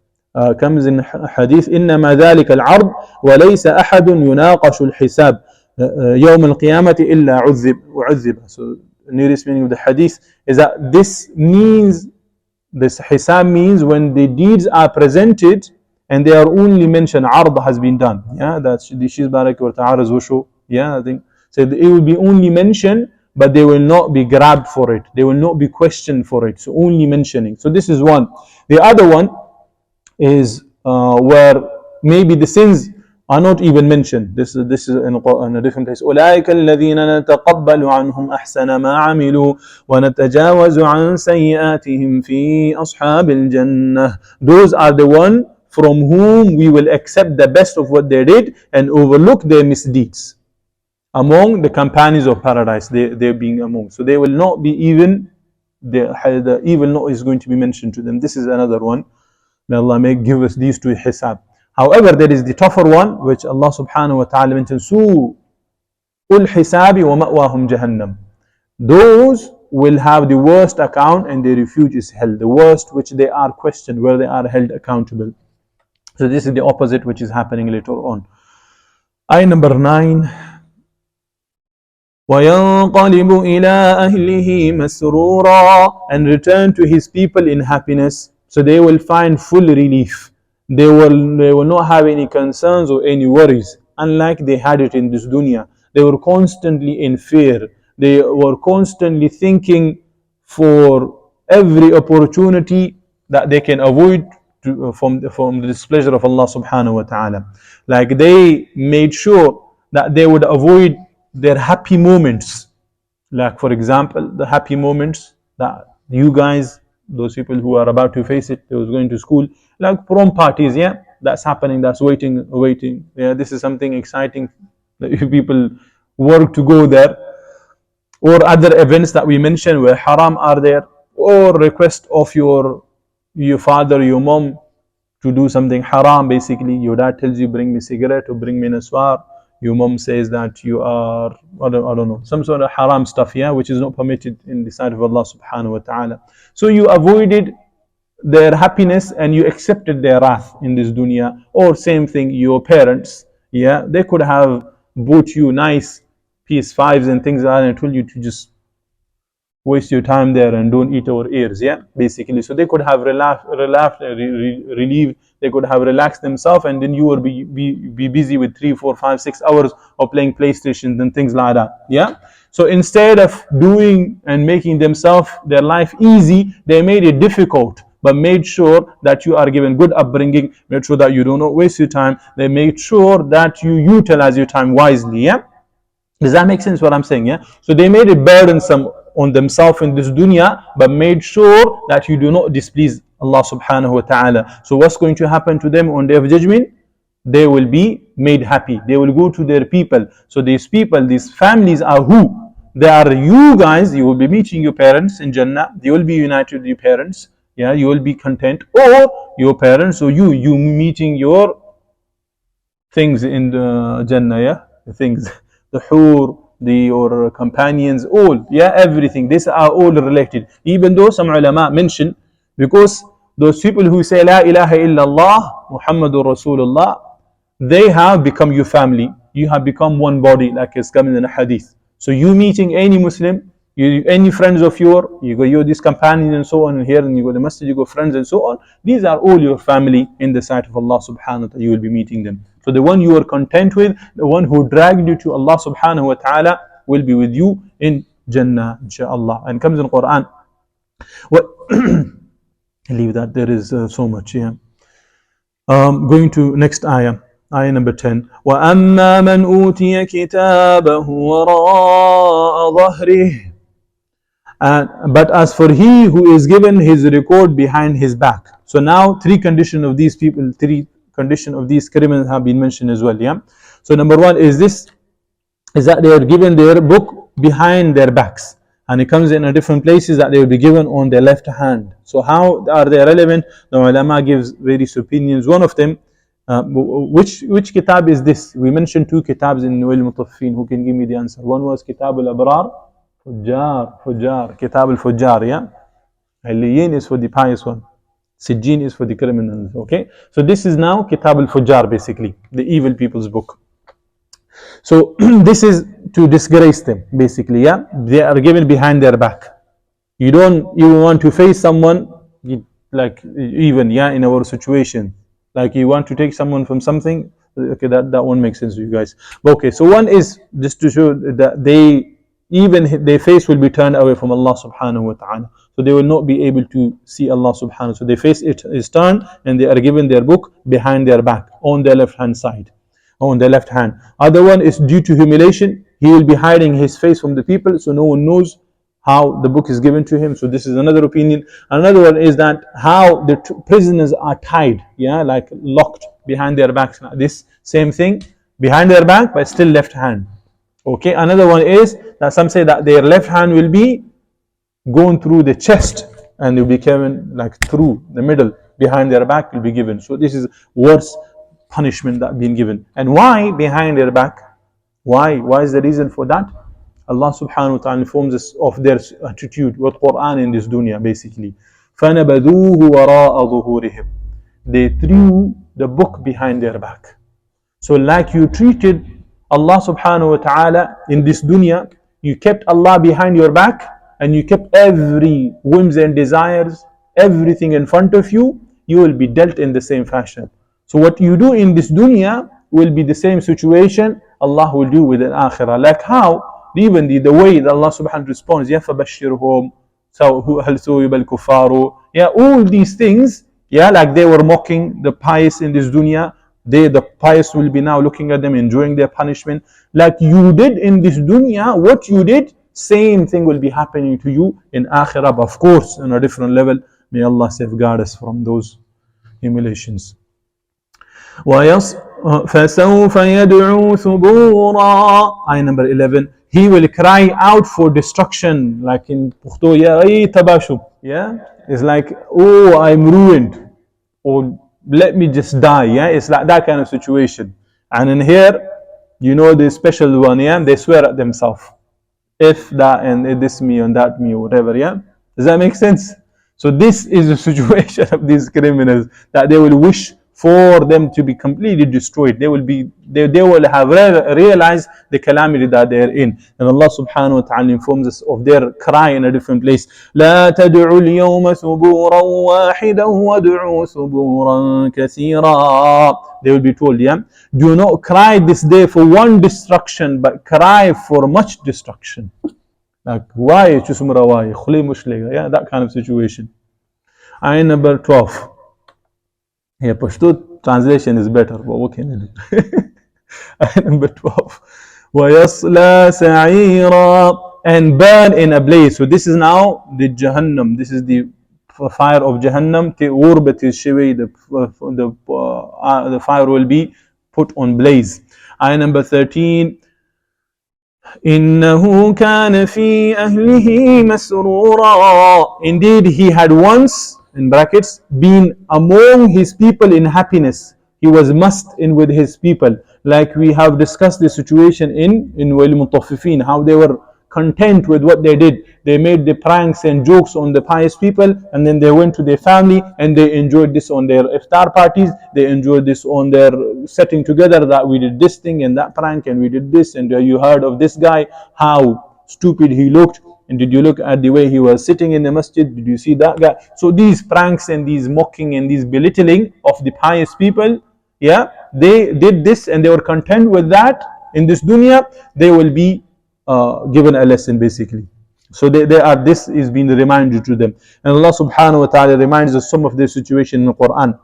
Comes in hadith, إنما ذلك العرض وليس أحد يناقش الحساب يوم القيامة إلا عذب. So the nearest meaning of the hadith is that this hisab means when the deeds are presented and they are only mentioned, ard has been done. Yeah, that's the Shiz Barak wa Ta'ara's Wushu. Yeah, I think. So it will be only mentioned, but they will not be grabbed for it. They will not be questioned for it. So only mentioning. So this is one. The other one is where maybe the sins are not even mentioned. This is in a different place. أولئك الذين نتقبل عنهم أحسن ما عملوا ونتجاوز عن سيئاتهم في أصحاب الجنة. Those are the one from whom we will accept the best of what they did and overlook their misdeeds. Among the companions of paradise, they being among. So they will not be even, the evil not is going to be mentioned to them. This is another one. May Allah give us these two hisab. However, there is the tougher one, which Allah subhanahu wa ta'ala mentioned, Su'ul hisabi wa ma'wahum jahannam. Those will have the worst account and their refuge is hell. The worst which they are questioned, where they are held accountable. So this is the opposite which is happening later on. Ayah number 9. وَيَنْقَلِبُ إِلَىٰ أَهْلِهِ مَسْرُورًا, and return to his people in happiness. So they will find full relief. They will not have any concerns or any worries, unlike they had it in this dunya. They were constantly in fear. They were constantly thinking for every opportunity that they can avoid from the displeasure of Allah subhanahu wa ta'ala. Like they made sure that they would avoid their happy moments. Like for example, the happy moments that you guys, those people who are about to face it, they was going to school, like prom parties, yeah, that's happening, that's waiting, yeah, this is something exciting that you people work to go there, or other events that we mentioned where haram are there, or request of your father, your mom to do something haram. Basically your dad tells you bring me cigarette or bring me naswar, your mom says that you are, I don't know, some sort of haram stuff, yeah, which is not permitted in the sight of Allah subhanahu wa ta'ala. So you avoided their happiness and you accepted their wrath in this dunya. Or same thing, your parents, yeah, they could have bought you nice PS5s and things like that and told you to just waste your time there and don't eat our ears, yeah, basically. So they could have relieved, they could have relaxed themselves, and then you will be busy with 3, 4, 5, 6 hours of playing PlayStation and things like that, yeah. So instead of doing and making themselves their life easy, they made it difficult, but made sure that you are given good upbringing, made sure that you do not waste your time, they made sure that you utilize your time wisely, yeah. Does that make sense what I'm saying, yeah? So they made it burdensome on themselves in this dunya, but made sure that you do not displease Allah subhanahu wa ta'ala. So what's going to happen to them on Day of Judgment? They will be made happy. They will go to their people. So these people, these families are who? They are you guys. You will be meeting your parents in Jannah. You will be united with your parents. Yeah, you will be content. Or your parents, or you meeting your things in the Jannah, yeah? The things, the hur, your companions, all, yeah, everything. These are all related. Even though some ulama mention, because those people who say La ilaha illallah Muhammadur Rasulullah, they have become your family. You have become one body, like it's coming in a hadith. So you meeting any Muslim, any friends of you go these companions and so on, and here, and you go to the masjid, you go friends and so on. These are all your family in the sight of Allah subhanahu wa ta'ala. You will be meeting them. So the one you are content with, the one who dragged you to Allah subhanahu wa ta'ala, will be with you in Jannah, inshaAllah. And comes in Quran. What? Leave that, there is so much, yeah. Going to next ayah. Ayah number 10. وَأَمَّا مَنْ أُوتِيَ كِتَابَهُ وَرَاءَ ظَهْرِهِ, but as for he who is given his record behind his back. So now three conditions of these people, three conditions of these criminals have been mentioned as well, yeah. So number one is that they are given their book behind their backs, and it comes in a different places that they will be given on their left hand. So how are they relevant? The ulama gives various opinions. One of them, which kitab is this? We mentioned two kitabs in Al-Mutaffin. Who can give me the answer? One was Kitab al-Abrar, Fujjar, Kitab al-Fujjar, yeah. Aliyin is for the pious one, Sijjin is for the criminals, okay. So this is now Kitab al-Fujjar, basically the evil people's book. So this is to disgrace them, basically, yeah. They are given behind their back. You don't even want to face someone, like even, yeah, in our situation, like you want to take someone from something, okay, that one makes sense to you guys. Okay, so one is just to show that their face will be turned away from Allah subhanahu wa ta'ala. So they will not be able to see Allah subhanahu wa ta'ala. So their face is turned and they are given their book behind their back, on their left hand side, on their left hand. Other one is due to humiliation. He will be hiding his face from the people, so no one knows how the book is given to him. So this is another opinion. Another one is that how the prisoners are tied, yeah, like locked behind their backs. This same thing, behind their back, but still left hand. Okay, another one is that some say that their left hand will be going through the chest and they'll be coming like through the middle. behind their back will be given. So this is worse punishment that being given. And why behind their back? Why? Why is the reason for that? Allah subhanahu wa ta'ala informs us of their attitude with Quran in this dunya basically. فَنَبَذُوهُ وَرَاءَ ظُهُورِهِمْ. They threw the book behind their back. So like you treated Allah subhanahu wa ta'ala in this dunya, you kept Allah behind your back and you kept every whims and desires, everything in front of you, you will be dealt in the same fashion. So what you do in this dunya will be the same situation Allah will do with the akhirah. Like how? Even the way that Allah subhanahu wa ta'ala responds, Ya فَبَشِّرْهُمْ هَلْ ثُوِبَ الْكُفَّارُ. Yeah, all these things, yeah, like they were mocking the pious in this dunya, the pious will be now looking at them, enjoying their punishment. Like you did in this dunya, what you did, same thing will be happening to you in akhirah, but of course, on a different level. May Allah safeguard us from those humiliations. فَسَوْفَ يَدْعُو ثُبُورًا. Ayah number 11. He will cry out for destruction, like in Pashto, yeah, it's like, oh, I'm ruined, or let me just die, yeah, it's like that kind of situation. And in here, you know the special one, yeah, they swear at themselves, if that and this me and that me or whatever, yeah. Does that make sense? So this is the situation of these criminals, that they will wish for them to be completely destroyed. They will have realized the calamity that they are in. And Allah subhanahu wa ta'ala informs us of their cry in a different place. لا تدعوا اليوم ثبورا واحدا وادعوا ثبورا كثيرا. They will be told, yeah, do not cry this day for one destruction, but cry for much destruction. Like, why? Yeah, that kind of situation. Ayah number 12. Yeah, Pashto translation is better, but what can I do? Ayah number 12. وَيَصْلَى سَعِيرًا. And burn in a blaze. So this is now the Jahannam. This is the fire of Jahannam. The fire will be put on blaze. Ayah number 13. إِنَّهُ كَانَ فِي أَهْلِهِ مَسْرُورًا. Indeed, he had once, in brackets, been among his people in happiness. He was must in with his people. Like we have discussed the situation in Mutaffifin, how they were content with what they did. They made the pranks and jokes on the pious people, and then they went to their family and they enjoyed this on their iftar parties. They enjoyed this on their setting together, that we did this thing and that prank and we did this, and you heard of this guy, how stupid he looked. And did you look at the way he was sitting in the masjid? Did you see that guy? So these pranks and these mocking and these belittling of the pious people, yeah, they did this and they were content with that in this dunya. They will be given a lesson basically. So this is being reminded to them. And Allah subhanahu wa ta'ala reminds us some of this situation in the Quran,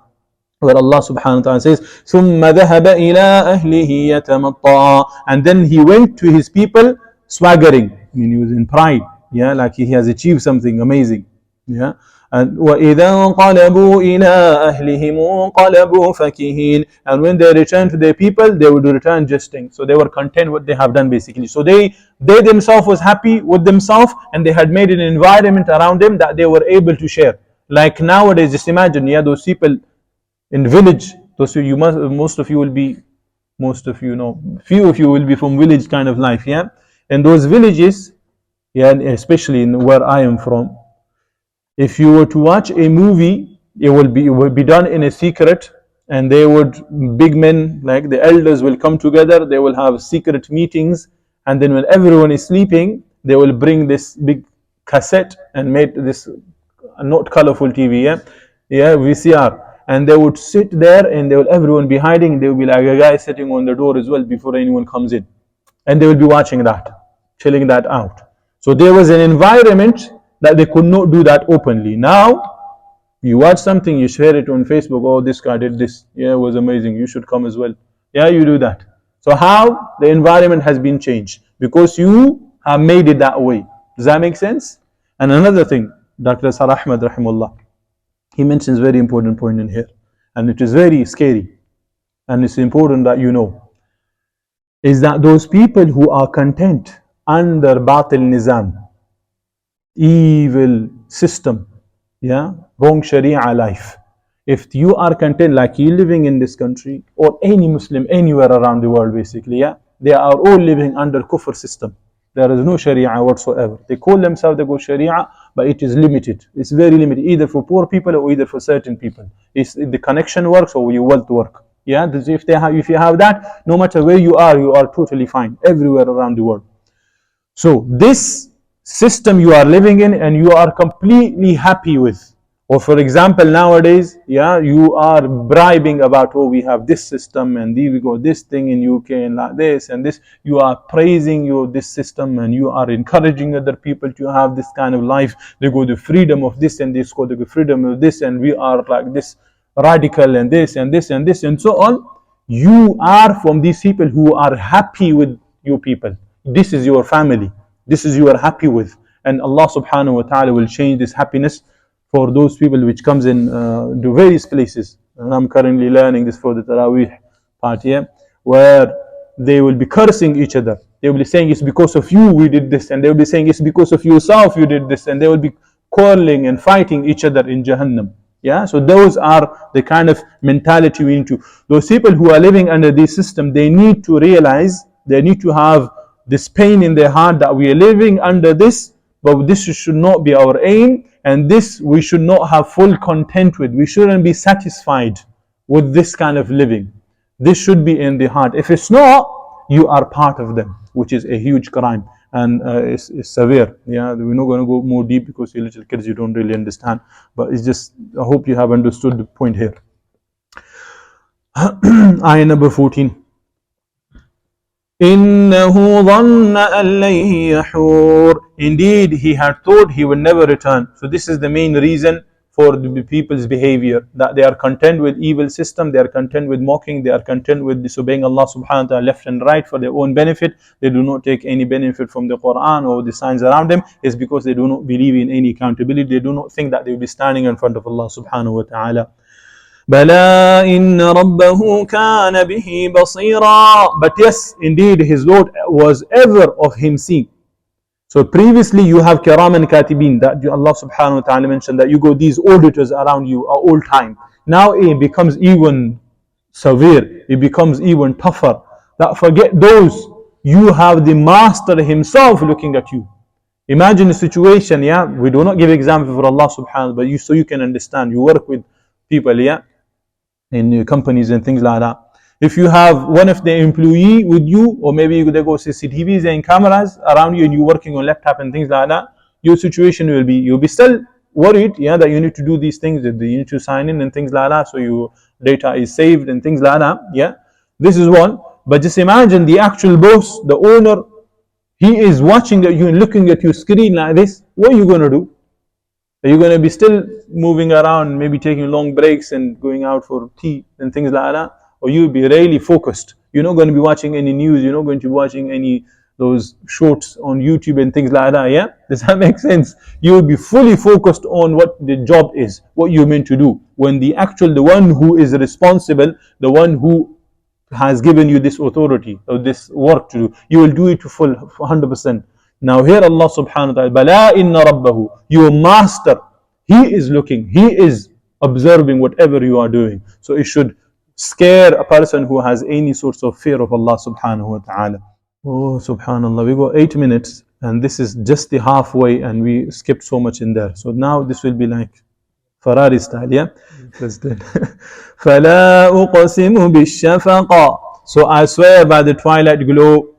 where Allah subhanahu wa ta'ala says, ثُمَّ ذَهَبَ إِلَىٰ أَهْلِهِ يَتَمَطَّىٰ. And then he went to his people swaggering. I mean, he was in pride, yeah, like he has achieved something amazing, yeah. And وَإِذَا انْقَلَبُوا إِلَىٰ أَهْلِهِمْ انْقَلَبُوا فَكِهِينَ. And when they returned to their people, they would return jesting. So they were content what they have done basically. So they themselves was happy with themselves, and they had made an environment around them that they were able to share. Like nowadays, just imagine, yeah, those people in village, those few of you will be from village kind of life, yeah. In those villages, yeah, especially in where I am from, if you were to watch a movie, it will be done in a secret, and big men like the elders will come together. They will have secret meetings, and then when everyone is sleeping, they will bring this big cassette and make this not colorful TV, yeah, VCR, and they would sit there, and everyone be hiding. There will be like a guy sitting on the door as well before anyone comes in, and they will be watching that, chilling that out. So there was an environment that they could not do that openly. Now, you watch something, you share it on Facebook, oh, this guy did this, yeah, it was amazing, you should come as well. Yeah, you do that. So how? The environment has been changed, because you have made it that way. Does that make sense? And another thing, Dr. Ahmad rahimullah, he mentions very important point in here, and it is very scary, and it's important that you know, is that those people who are content under batil nizam, evil system, yeah, wrong sharia life, If you are content, like you living in this country, or any Muslim anywhere around the world, basically, yeah, they are all living under kufr system. There is no Sharia whatsoever. They call themselves, they go Sharia, but it is limited. It's very limited, either for poor people or either for certain people. It's the connection works or your wealth work. Yeah, if you have that, no matter where you are totally fine everywhere around the world. So this system you are living in and you are completely happy with. Or for example, nowadays, yeah, you are bribing about, oh, we have this system and we got this thing in UK and like this and this. You are praising this system and you are encouraging other people to have this kind of life. They go the freedom of this and this, go the freedom of this, and we are like this radical and this and this and this and so on. You are from these people who are happy with you people. This is your family. This is you are happy with. And Allah subhanahu wa ta'ala will change this happiness for those people which comes in to various places. And I'm currently learning this for the Taraweeh part here, where they will be cursing each other. They will be saying it's because of you we did this, and they will be saying it's because of yourself you did this, and they will be quarreling and fighting each other in Jahannam. Yeah, so those are the kind of mentality we need to. Those people who are living under this system, they need to realize, they need to have this pain in their heart that we are living under this, but this should not be our aim, and this we should not have full content with. We shouldn't be satisfied with this kind of living. This should be in the heart. If it's not, you are part of them, which is a huge crime, and it's severe. Yeah, we're not going to go more deep because you little kids, you don't really understand, but it's just, I hope you have understood the point here. Ayah number 14. إِنَّهُ ظَنَّ أَن لَّن يَحُورَ. Indeed, he had thought he would never return. So this is the main reason for the people's behavior, that they are content with evil system, they are content with mocking, they are content with disobeying Allah subhanahu wa ta'ala left and right for their own benefit. They do not take any benefit from the Quran or the signs around them. It's because they do not believe in any accountability. They do not think that they will be standing in front of Allah subhanahu wa ta'ala. بَلَا إِنَّ رَبَّهُ كَانَ بِهِ بَصِيرًا. But yes, indeed, his Lord was ever of him seen. So previously you have kiram and katibin, that Allah subhanahu wa ta'ala mentioned, that you go, these auditors around you are all time. Now it becomes even severe, it becomes even tougher. That forget those, you have the master himself looking at you. Imagine a situation, yeah, we do not give example for Allah subhanahu wa ta'ala, but so you can understand. You work with people, yeah, in companies and things like that. If you have one of the employee with you, or maybe they go CCTVs and cameras around you and you're working on laptop and things like that, your situation will be, you'll be still worried, yeah, that you need to do these things, that you need to sign in and things like that, so your data is saved and things like that, yeah. This is one. But just imagine the actual boss, the owner, he is watching at you and looking at your screen like this. What are you going to do? Are you going to be still moving around, maybe taking long breaks and going out for tea and things like that? Or you'll be really focused. You're not going to be watching any news. You're not going to be watching any those shorts on YouTube and things like that. Yeah, does that make sense? You will be fully focused on what the job is, what you're meant to do. When the one who is responsible, the one who has given you this authority or this work to do, you will do it to full 100%. Now here Allah subhanahu wa ta'ala, Bala inna rabbahu, your master, he is looking, he is observing whatever you are doing. So it should scare a person who has any sorts of fear of Allah subhanahu wa ta'ala. Oh subhanallah, we got 8 minutes and this is just the halfway and we skipped so much in there. So now this will be like Ferrari style, yeah? فَلَا أُقْسِمُ بِالشَّفَقِ. So I swear by the twilight glow.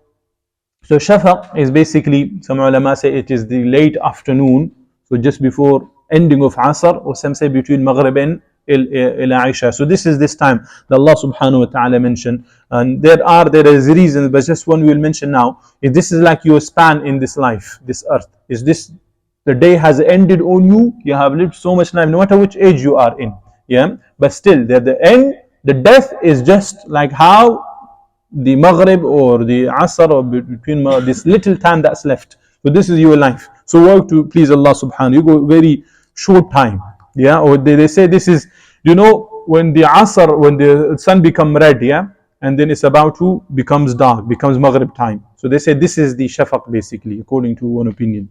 So shafaq is basically, some ulama say it is the late afternoon, so just before ending of Asr, or some say between Maghrib and Isha. So this is this time that Allah subhanahu wa ta'ala mentioned. And there is reasons, but just one we will mention now. If this is like your span in this life, this earth, is this, the day has ended on you, you have lived so much time, no matter which age you are in. Yeah, but still, the end, the death is just like how the Maghrib or the Asr, or between this little time that's left. So this is your life. So work to please Allah subhanahu. You go very short time. Yeah, or they say this is, you know, when the Asr, when the sun become red, yeah, and then it's about to becomes dark, becomes Maghrib time. So they say this is the Shafaq basically, according to one opinion.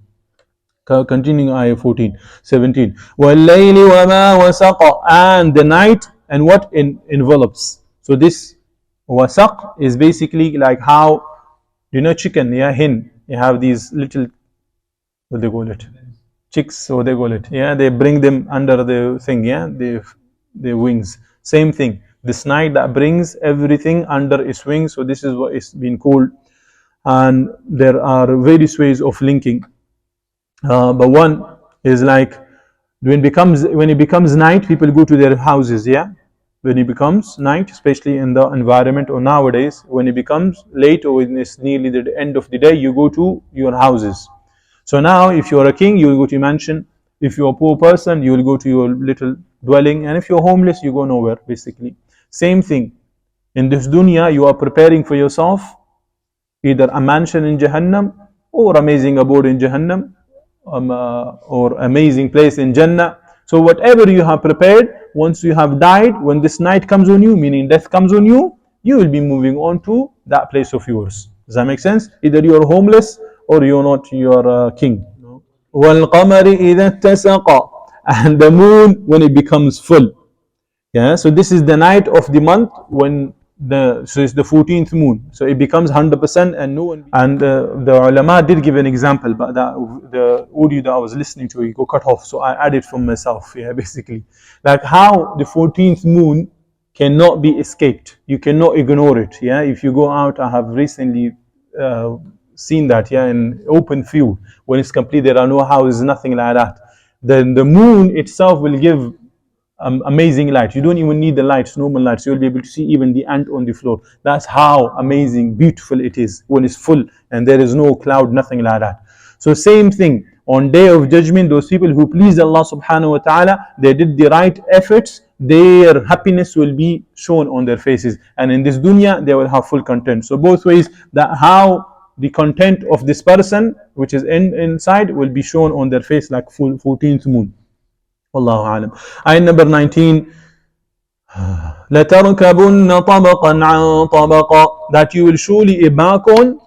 Continuing ayah 14, 17. وَاللَّيْلِ وَمَا وَسَقَ, and the night and what envelops. So this wasaq is basically like how, chicken, yeah, hen, you have these little, what they call it, chicks, so they call it, yeah, they bring them under the thing, yeah, the wings. Same thing, this night that brings everything under its wings. So this is what is being called, and there are various ways of linking. But one is like when it becomes night, people go to their houses, yeah. When it becomes night, especially in the environment, or nowadays, when it becomes late or when it's nearly the end of the day, you go to your houses. So now, if you're a king, you will go to your mansion. If you're a poor person, you will go to your little dwelling. And if you're homeless, you go nowhere, basically. Same thing. In this dunya, you are preparing for yourself either a mansion in Jahannam or amazing abode in Jahannam, or amazing place in Jannah. So whatever you have prepared, once you have died, when this night comes on you, meaning death comes on you, you will be moving on to that place of yours. Does that make sense? Either you are homeless or you're not, you're a king. وَالْقَمَرِ إِذَا اتَّسَقَ, and the moon when it becomes full. Yeah, so this is the night of the month when so it's the 14th moon, so it becomes 100%, and no one. And the ulama did give an example, but the audio that I was listening to, it got cut off, so I added from myself. Yeah, basically, like how the 14th moon cannot be escaped. You cannot ignore it. Yeah, if you go out, I have recently seen that. Yeah, in open field when it's complete, there are no houses, nothing like that. Then the moon itself will give amazing light. You don't even need the lights, normal lights. You'll be able to see even the ant on the floor. That's how amazing, beautiful it is when it's full and there is no cloud, nothing like that. So same thing, on Day of Judgment, those people who pleased Allah subhanahu wa ta'ala, they did the right efforts, their happiness will be shown on their faces. And in this dunya, they will have full content. So both ways, that how the content of this person, which is inside, will be shown on their face like full 14th moon. Wallahu alam. Ayah number 19. لَتَرْكَبُنَّ طَبَقًا عَنْ طَبَقًا, that you will surely embark on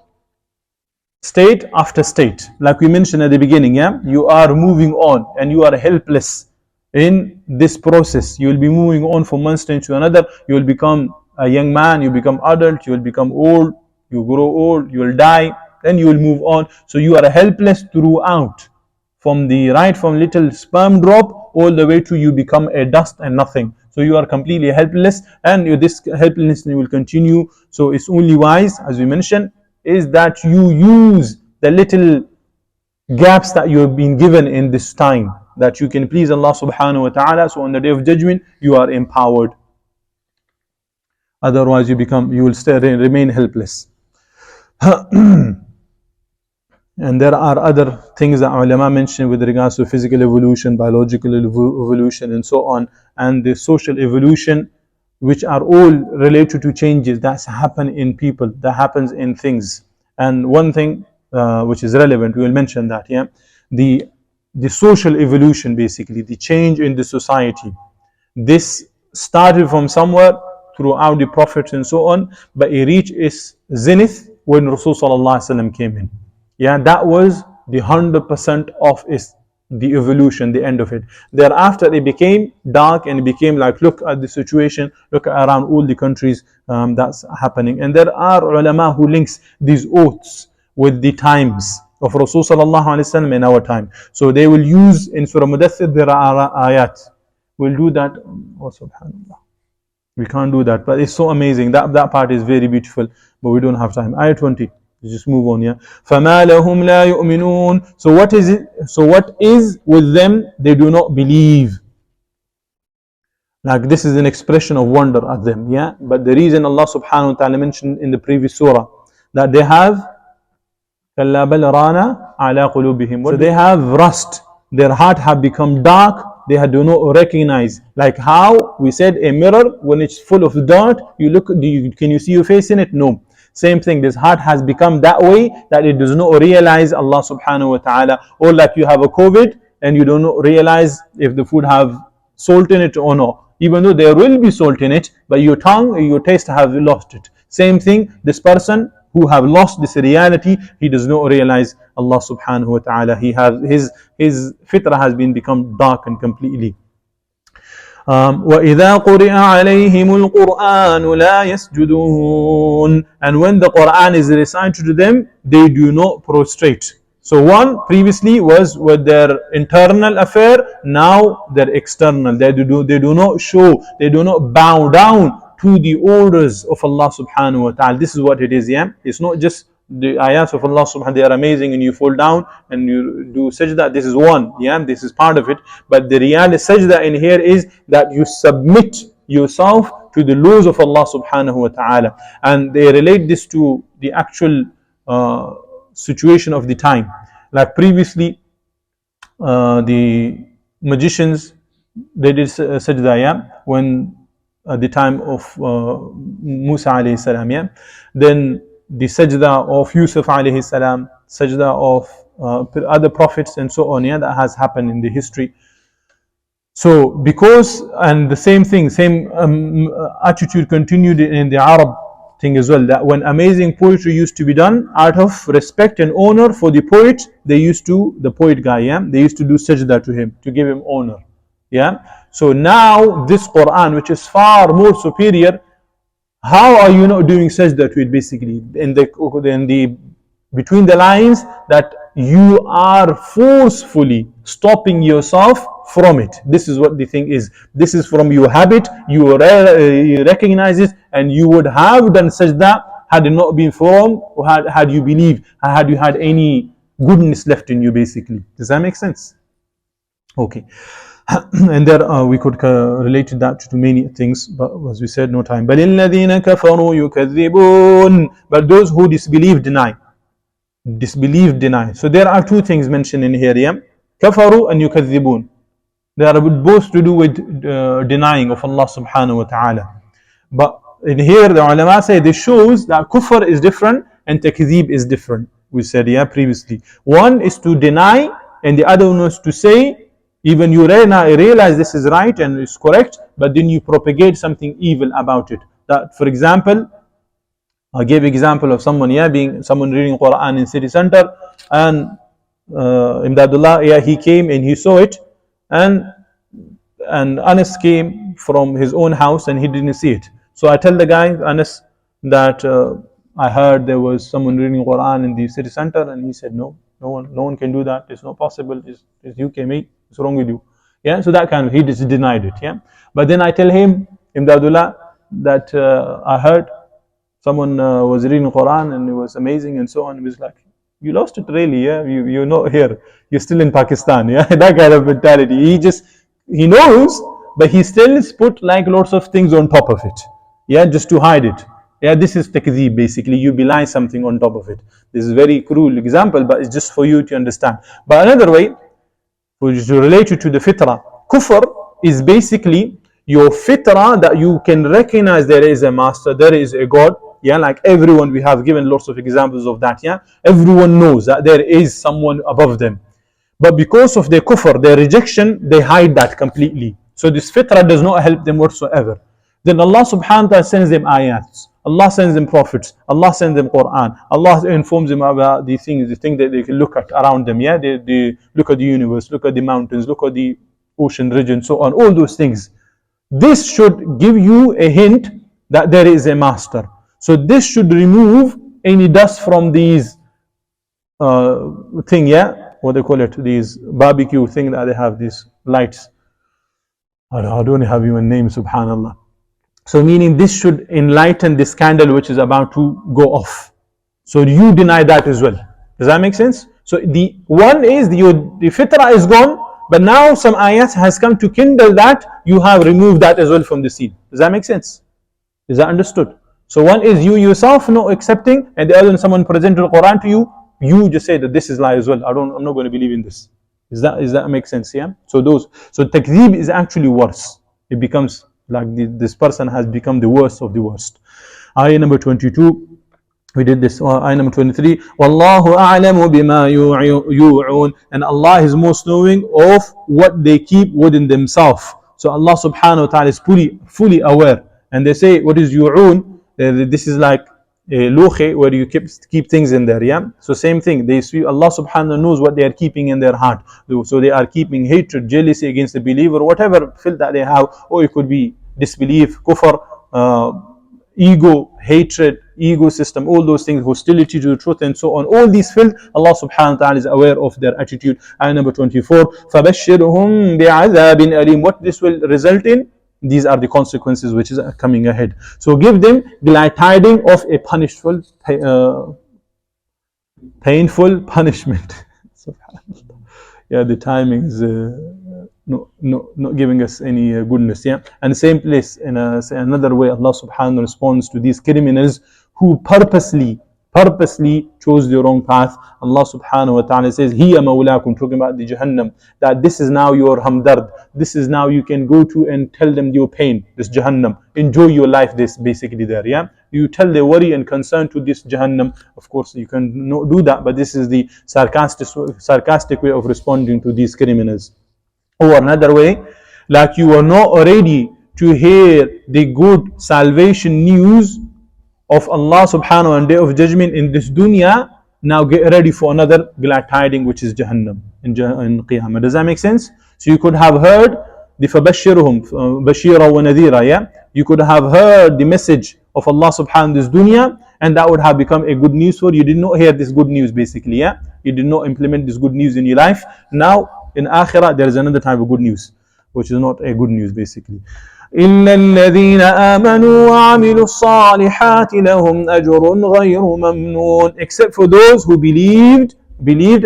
state after state. Like we mentioned at the beginning, yeah, you are moving on and you are helpless in this process. You will be moving on from one stage to another. You will become a young man, you become adult, you will become old, you grow old, you will die, then you will move on. So you are helpless throughout, from little sperm drop all the way to you become a dust and nothing. So you are completely helpless, and this helplessness will continue. So it's only wise, as we mentioned, is that you use the little gaps that you have been given in this time, that you can please Allah subhanahu wa ta'ala. So on the Day of Judgment, you are empowered. Otherwise, you will remain helpless. And there are other things that ulama mention with regards to physical evolution, biological evolution, and so on, and the social evolution, which are all related to changes that happen in people, that happens in things. And one thing which is relevant, we will mention that, yeah, the social evolution, basically the change in the society. This started from somewhere throughout the prophets and so on, but it reached its zenith when Rasulullah came in. Yeah, that was the 100% of the evolution, the end of it. Thereafter, it became dark and it became like, look at the situation, look around all the countries that's happening. And there are ulama who links these oaths with the times of Rasulullah in our time. So they will use in Surah Mudaththir, there are ayat. We'll do that. Oh, subhanallah. We can't do that, but it's so amazing. That part is very beautiful, but we don't have time. Ayah 20. Just move on, yeah. فَمَا لَهُمْ لَا يُؤْمِنُونَ. So what is it? So what is with them? They do not believe. Like this is an expression of wonder at them, yeah. But the reason Allah subhanahu wa ta'ala mentioned in the previous surah that they have كَلَّا بَلْ رَانَ عَلَىٰ قُلُوبِهِمْ. So they have rust. Their heart have become dark. They do not recognize. Like how we said a mirror, when it's full of dirt, you look. Can you see your face in it? No. Same thing, this heart has become that way that it does not realize Allah subhanahu wa ta'ala. Or like you have a COVID and you do not realize if the food have salt in it or not. Even though there will be salt in it, but your tongue, your taste have lost it. Same thing, this person who have lost this reality, he does not realize Allah subhanahu wa ta'ala. He has his fitrah has been become dark and completely. وَإِذَا قُرِئَ عَلَيْهِمُ الْقُرْآنُ لَا يَسْجُدُونَ. And when the Quran is recited to them, they do not prostrate. So one previously was with their internal affair, now their external. They do not show, they do not bow down to the orders of Allah subhanahu wa ta'ala. This is what it is, yeah. It's not just the ayats of Allah subhanahu wa ta'ala, they are amazing and you fall down and you do sajda. This is one, yeah, this is part of it. But the reality sajda in here is that you submit yourself to the laws of Allah subhanahu wa ta'ala. And they relate this to the actual situation of the time. Like previously, the magicians, they did sajda, yeah, when at the time of Musa alayhi salam, yeah. Then the sajda of Yusuf alayhi salam, sajda of other prophets and so on, yeah, that has happened in the history. So because, and the same thing, same attitude continued in the Arab thing as well, that when amazing poetry used to be done, out of respect and honor for the poet, they used to, the poet guy, yeah, they used to do sajda to him, to give him honor, yeah. So now this Quran, which is far more superior, how are you not doing sajda to it? Basically, in the between the lines, that you are forcefully stopping yourself from it. This is what the thing is. This is from your habit. You recognize it, and you would have done sajda had it not been from, or had you believed, had you had any goodness left in you. Basically, does that make sense? Okay. And there we could relate that to many things, but as we said, no time. But الَّذِينَ كَفَرُوا يُكَذِّبُونَ. But those who disbelieve, deny. Disbelieve, deny. So there are two things mentioned in here, yeah? Kafaru and yukaththibun. They are both to do with denying of Allah subhanahu wa ta'ala. But in here the ulama say this shows that kufr is different and takdhib is different. We said, yeah, previously. One is to deny and the other one is to say, even you realize this is right and it's correct, but then you propagate something evil about it. That, for example, I gave example of someone, yeah, being someone reading Quran in city center, and Imdadullah, yeah, he came and he saw it, and Anas came from his own house and he didn't see it. So I tell the guy, Anas, that I heard there was someone reading Quran in the city center, and he said, no one can do that. It's not possible. It's UK, mate. What's wrong with you? Yeah, so that kind of, he just denied it. Yeah, but then I tell him, Imdadullah, that I heard someone was reading Quran and it was amazing and so on. He was like, you lost it really, yeah? You're not here. You're still in Pakistan, yeah? That kind of mentality. He knows, but he still put like lots of things on top of it, yeah, just to hide it. Yeah, this is takdhib, basically. You belie something on top of it. This is a very cruel example, but it's just for you to understand. But another way, to relate it to the fitrah, kufr is basically your fitrah, that you can recognize there is a master, there is a God. Yeah, like everyone, we have given lots of examples of that. Yeah, everyone knows that there is someone above them. But because of their kufr, their rejection, they hide that completely. So this fitrah does not help them whatsoever. Then Allah subhanahu wa ta'ala sends them ayats. Allah sends them prophets. Allah sends them Quran. Allah informs them about the things that they can look at around them. Yeah, they look at the universe, look at the mountains, look at the ocean region, so on. All those things. This should give you a hint that there is a master. So this should remove any dust from these thing. Yeah, what they call it, these barbecue thing that they have, these lights. I don't have even name, subhanallah. So meaning this should enlighten this candle which is about to go off. So you deny that as well. Does that make sense? So the one is the fitrah is gone, but now some ayat has come to kindle that. You have removed that as well from the seed. Does that make sense? Is that understood? So one is you yourself not accepting, and the other one, someone presented the Quran to you, you just say that this is lie as well. I'm not going to believe in this. Is that make sense? Yeah. So takdhib is actually worse. It becomes like this person has become the worst of the worst. Ayah number 22. We did this. Ayah number 23. Wallahu a'lamu bima yu'un. And Allah is most knowing of what they keep within themselves. So Allah subhanahu wa ta'ala is fully aware. And they say, what is yu'un? This is like loche, where you keep things in there, yeah. So same thing, they see Allah subhanahu knows what they are keeping in their heart. So they are keeping hatred, jealousy against the believer, whatever filth that they have, or it could be disbelief, kufr, ego, hatred, ego system, all those things, hostility to the truth, and so on. All these filth, Allah subhanahu wa ta'ala is aware of their attitude. Ayah number 24, فَبَشِّرْهُمْ بِعَذَابٍ أَلِيمٍ. What this will result in? These are the consequences which is coming ahead. So give them glad tidings of a painful punishment. Yeah, the timing is not giving us any goodness. Yeah, and the same place in another way, Allah subhanahu wa ta'ala responds to these criminals who purposely chose the wrong path. Allah subhanahu wa ta'ala says, Hiya mawlakum, talking about the Jahannam, that this is now your hamdard, this is now you can go to and tell them your pain, this Jahannam, enjoy your life, this basically there, yeah. You tell their worry and concern to this Jahannam. Of course you can not do that, but this is the sarcastic way of responding to these criminals. Or another way, like you are not ready to hear the good salvation news of Allah subhanahu wa ta'ala on Day of Judgment in this dunya, now get ready for another glad tiding, which is Jahannam in Qiyamah. Does that make sense? So you could have heard the فَبَشِّرْهُمْ بَشِيرًا وَنَذِيرًا, yeah? You could have heard the message of Allah subhanahu wa ta'ala in this dunya, and that would have become a good news for you. You did not hear this good news basically, yeah? You did not implement this good news in your life. Now in Akhirah there is another type of good news, which is not a good news basically. إِلَّا الَّذِينَ آمَنُوا وَعَمِلُوا الصَّالِحَاتِ لَهُمْ أَجْرٌ غَيْرُ مَمْنُونَ. Except for those who believed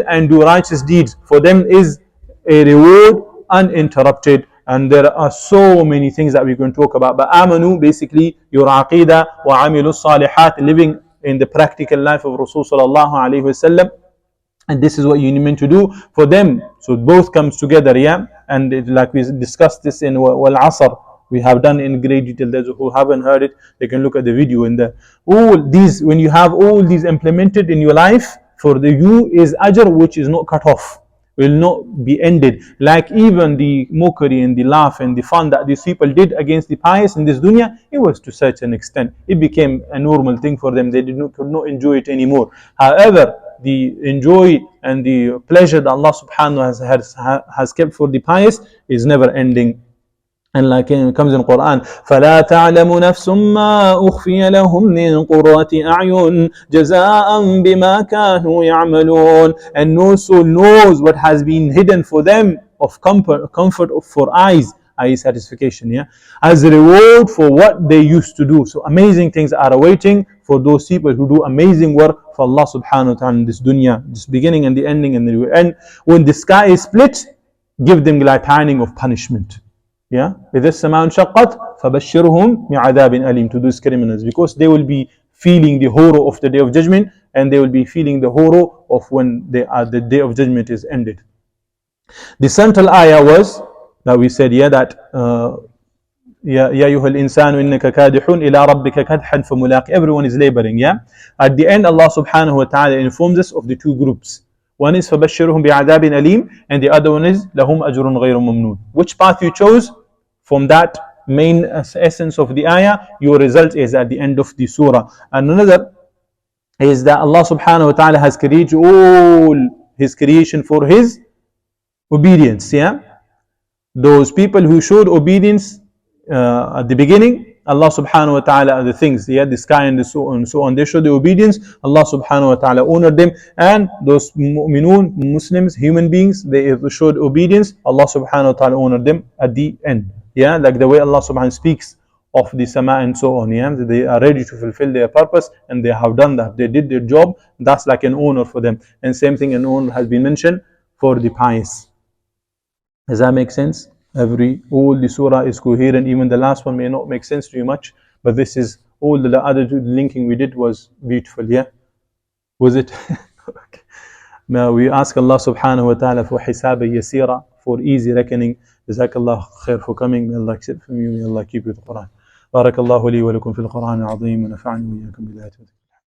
and do righteous deeds, for them is a reward uninterrupted. And there are so many things that we can talk about, but amanu, basically your aqidah, wa amilu salihat, living in the practical life of Rasul sallallahu alayhi wasallam. And this is what you need meant to do for them. So both comes together, yeah. And like we discussed this in Wal Asr, we have done in great detail. Those who haven't heard it, they can look at the video in there. All these, when you have all these implemented in your life, for you is ajr which is not cut off, will not be ended. Like even the mockery and the laugh and the fun that these people did against the pious in this dunya, it was to such an extent. It became a normal thing for them. They could not enjoy it anymore. However, the enjoy and the pleasure that Allah subhanahu wa ta'ala has kept for the pious is never ending. And like it comes in Quran, فَلَا تَعْلَمُ نَفْسٌ مَا أُخْفِيَ لَهُمْ مِنْ قُرَّةِ أَعْيُنٍ جَزَاءً بِمَا كَانُوا يَعْمَلُونَ. And no soul knows what has been hidden for them of comfort for eyes, i.e. satisfaction, yeah, as a reward for what they used to do. So amazing things are awaiting for those people who do amazing work for Allah subhanahu wa ta'ala in this dunya, this beginning and the ending and the end. When the sky is split, give them glad tidings of punishment. Yeah, إِذَا السَّمَاءُ انشَقَّتْ فَبَشِّرْهُمْ بِعَذَابٍ أَلِيمٍ, to those criminals, because they will be feeling the horror of the Day of Judgment, and they will be feeling the horror of when the Day of Judgment is ended. The central ayah was that we said, yeah, that يَا أَيُّهَا الْإِنسَانُ إِنَّكَ كَادِحٌ إِلَىٰ رَبِّكَ كَدْحًا فَمُلَاقِيهِ. Everyone is laboring, yeah. At the end, Allah subhanahu wa ta'ala informs us of the two groups. One is فَبَشِّرْهُمْ بِعَذَابٍ أَلِيمٍ, and the other one is لَهُمْ أَجْرٌ غَيْرُ مَمْنُونَ. Which path you chose? From that main essence of the ayah, your result is at the end of the surah. And another is that Allah subhanahu wa ta'ala has created all His creation for His obedience, yeah. Those people who showed obedience at the beginning, Allah subhanahu wa ta'ala, the things, yeah, the sky and so on, they showed the obedience, Allah subhanahu wa ta'ala honored them. And those mu'minun, Muslims, human beings, they showed obedience, Allah subhanahu wa ta'ala honored them at the end. Yeah, like the way Allah subhanahu wa ta'ala speaks of the sama and so on, yeah, they are ready to fulfill their purpose, and they have done that, they did their job. That's like an honor for them. And same thing, an honor has been mentioned for the pious. Does that make sense? All the surah is coherent. Even the last one may not make sense to you much, but this is all the other linking we did was beautiful, yeah. Was it? Okay. Now we ask Allah subhanahu wa ta'ala for hisab yasira, for easy reckoning. Jazakallah khair for coming. May Allah accept from you. May Allah keep you with the Quran. Barakallahu li wa lakum fil Quran al-azim wa nafa'ani wa iyyakum bil ayati.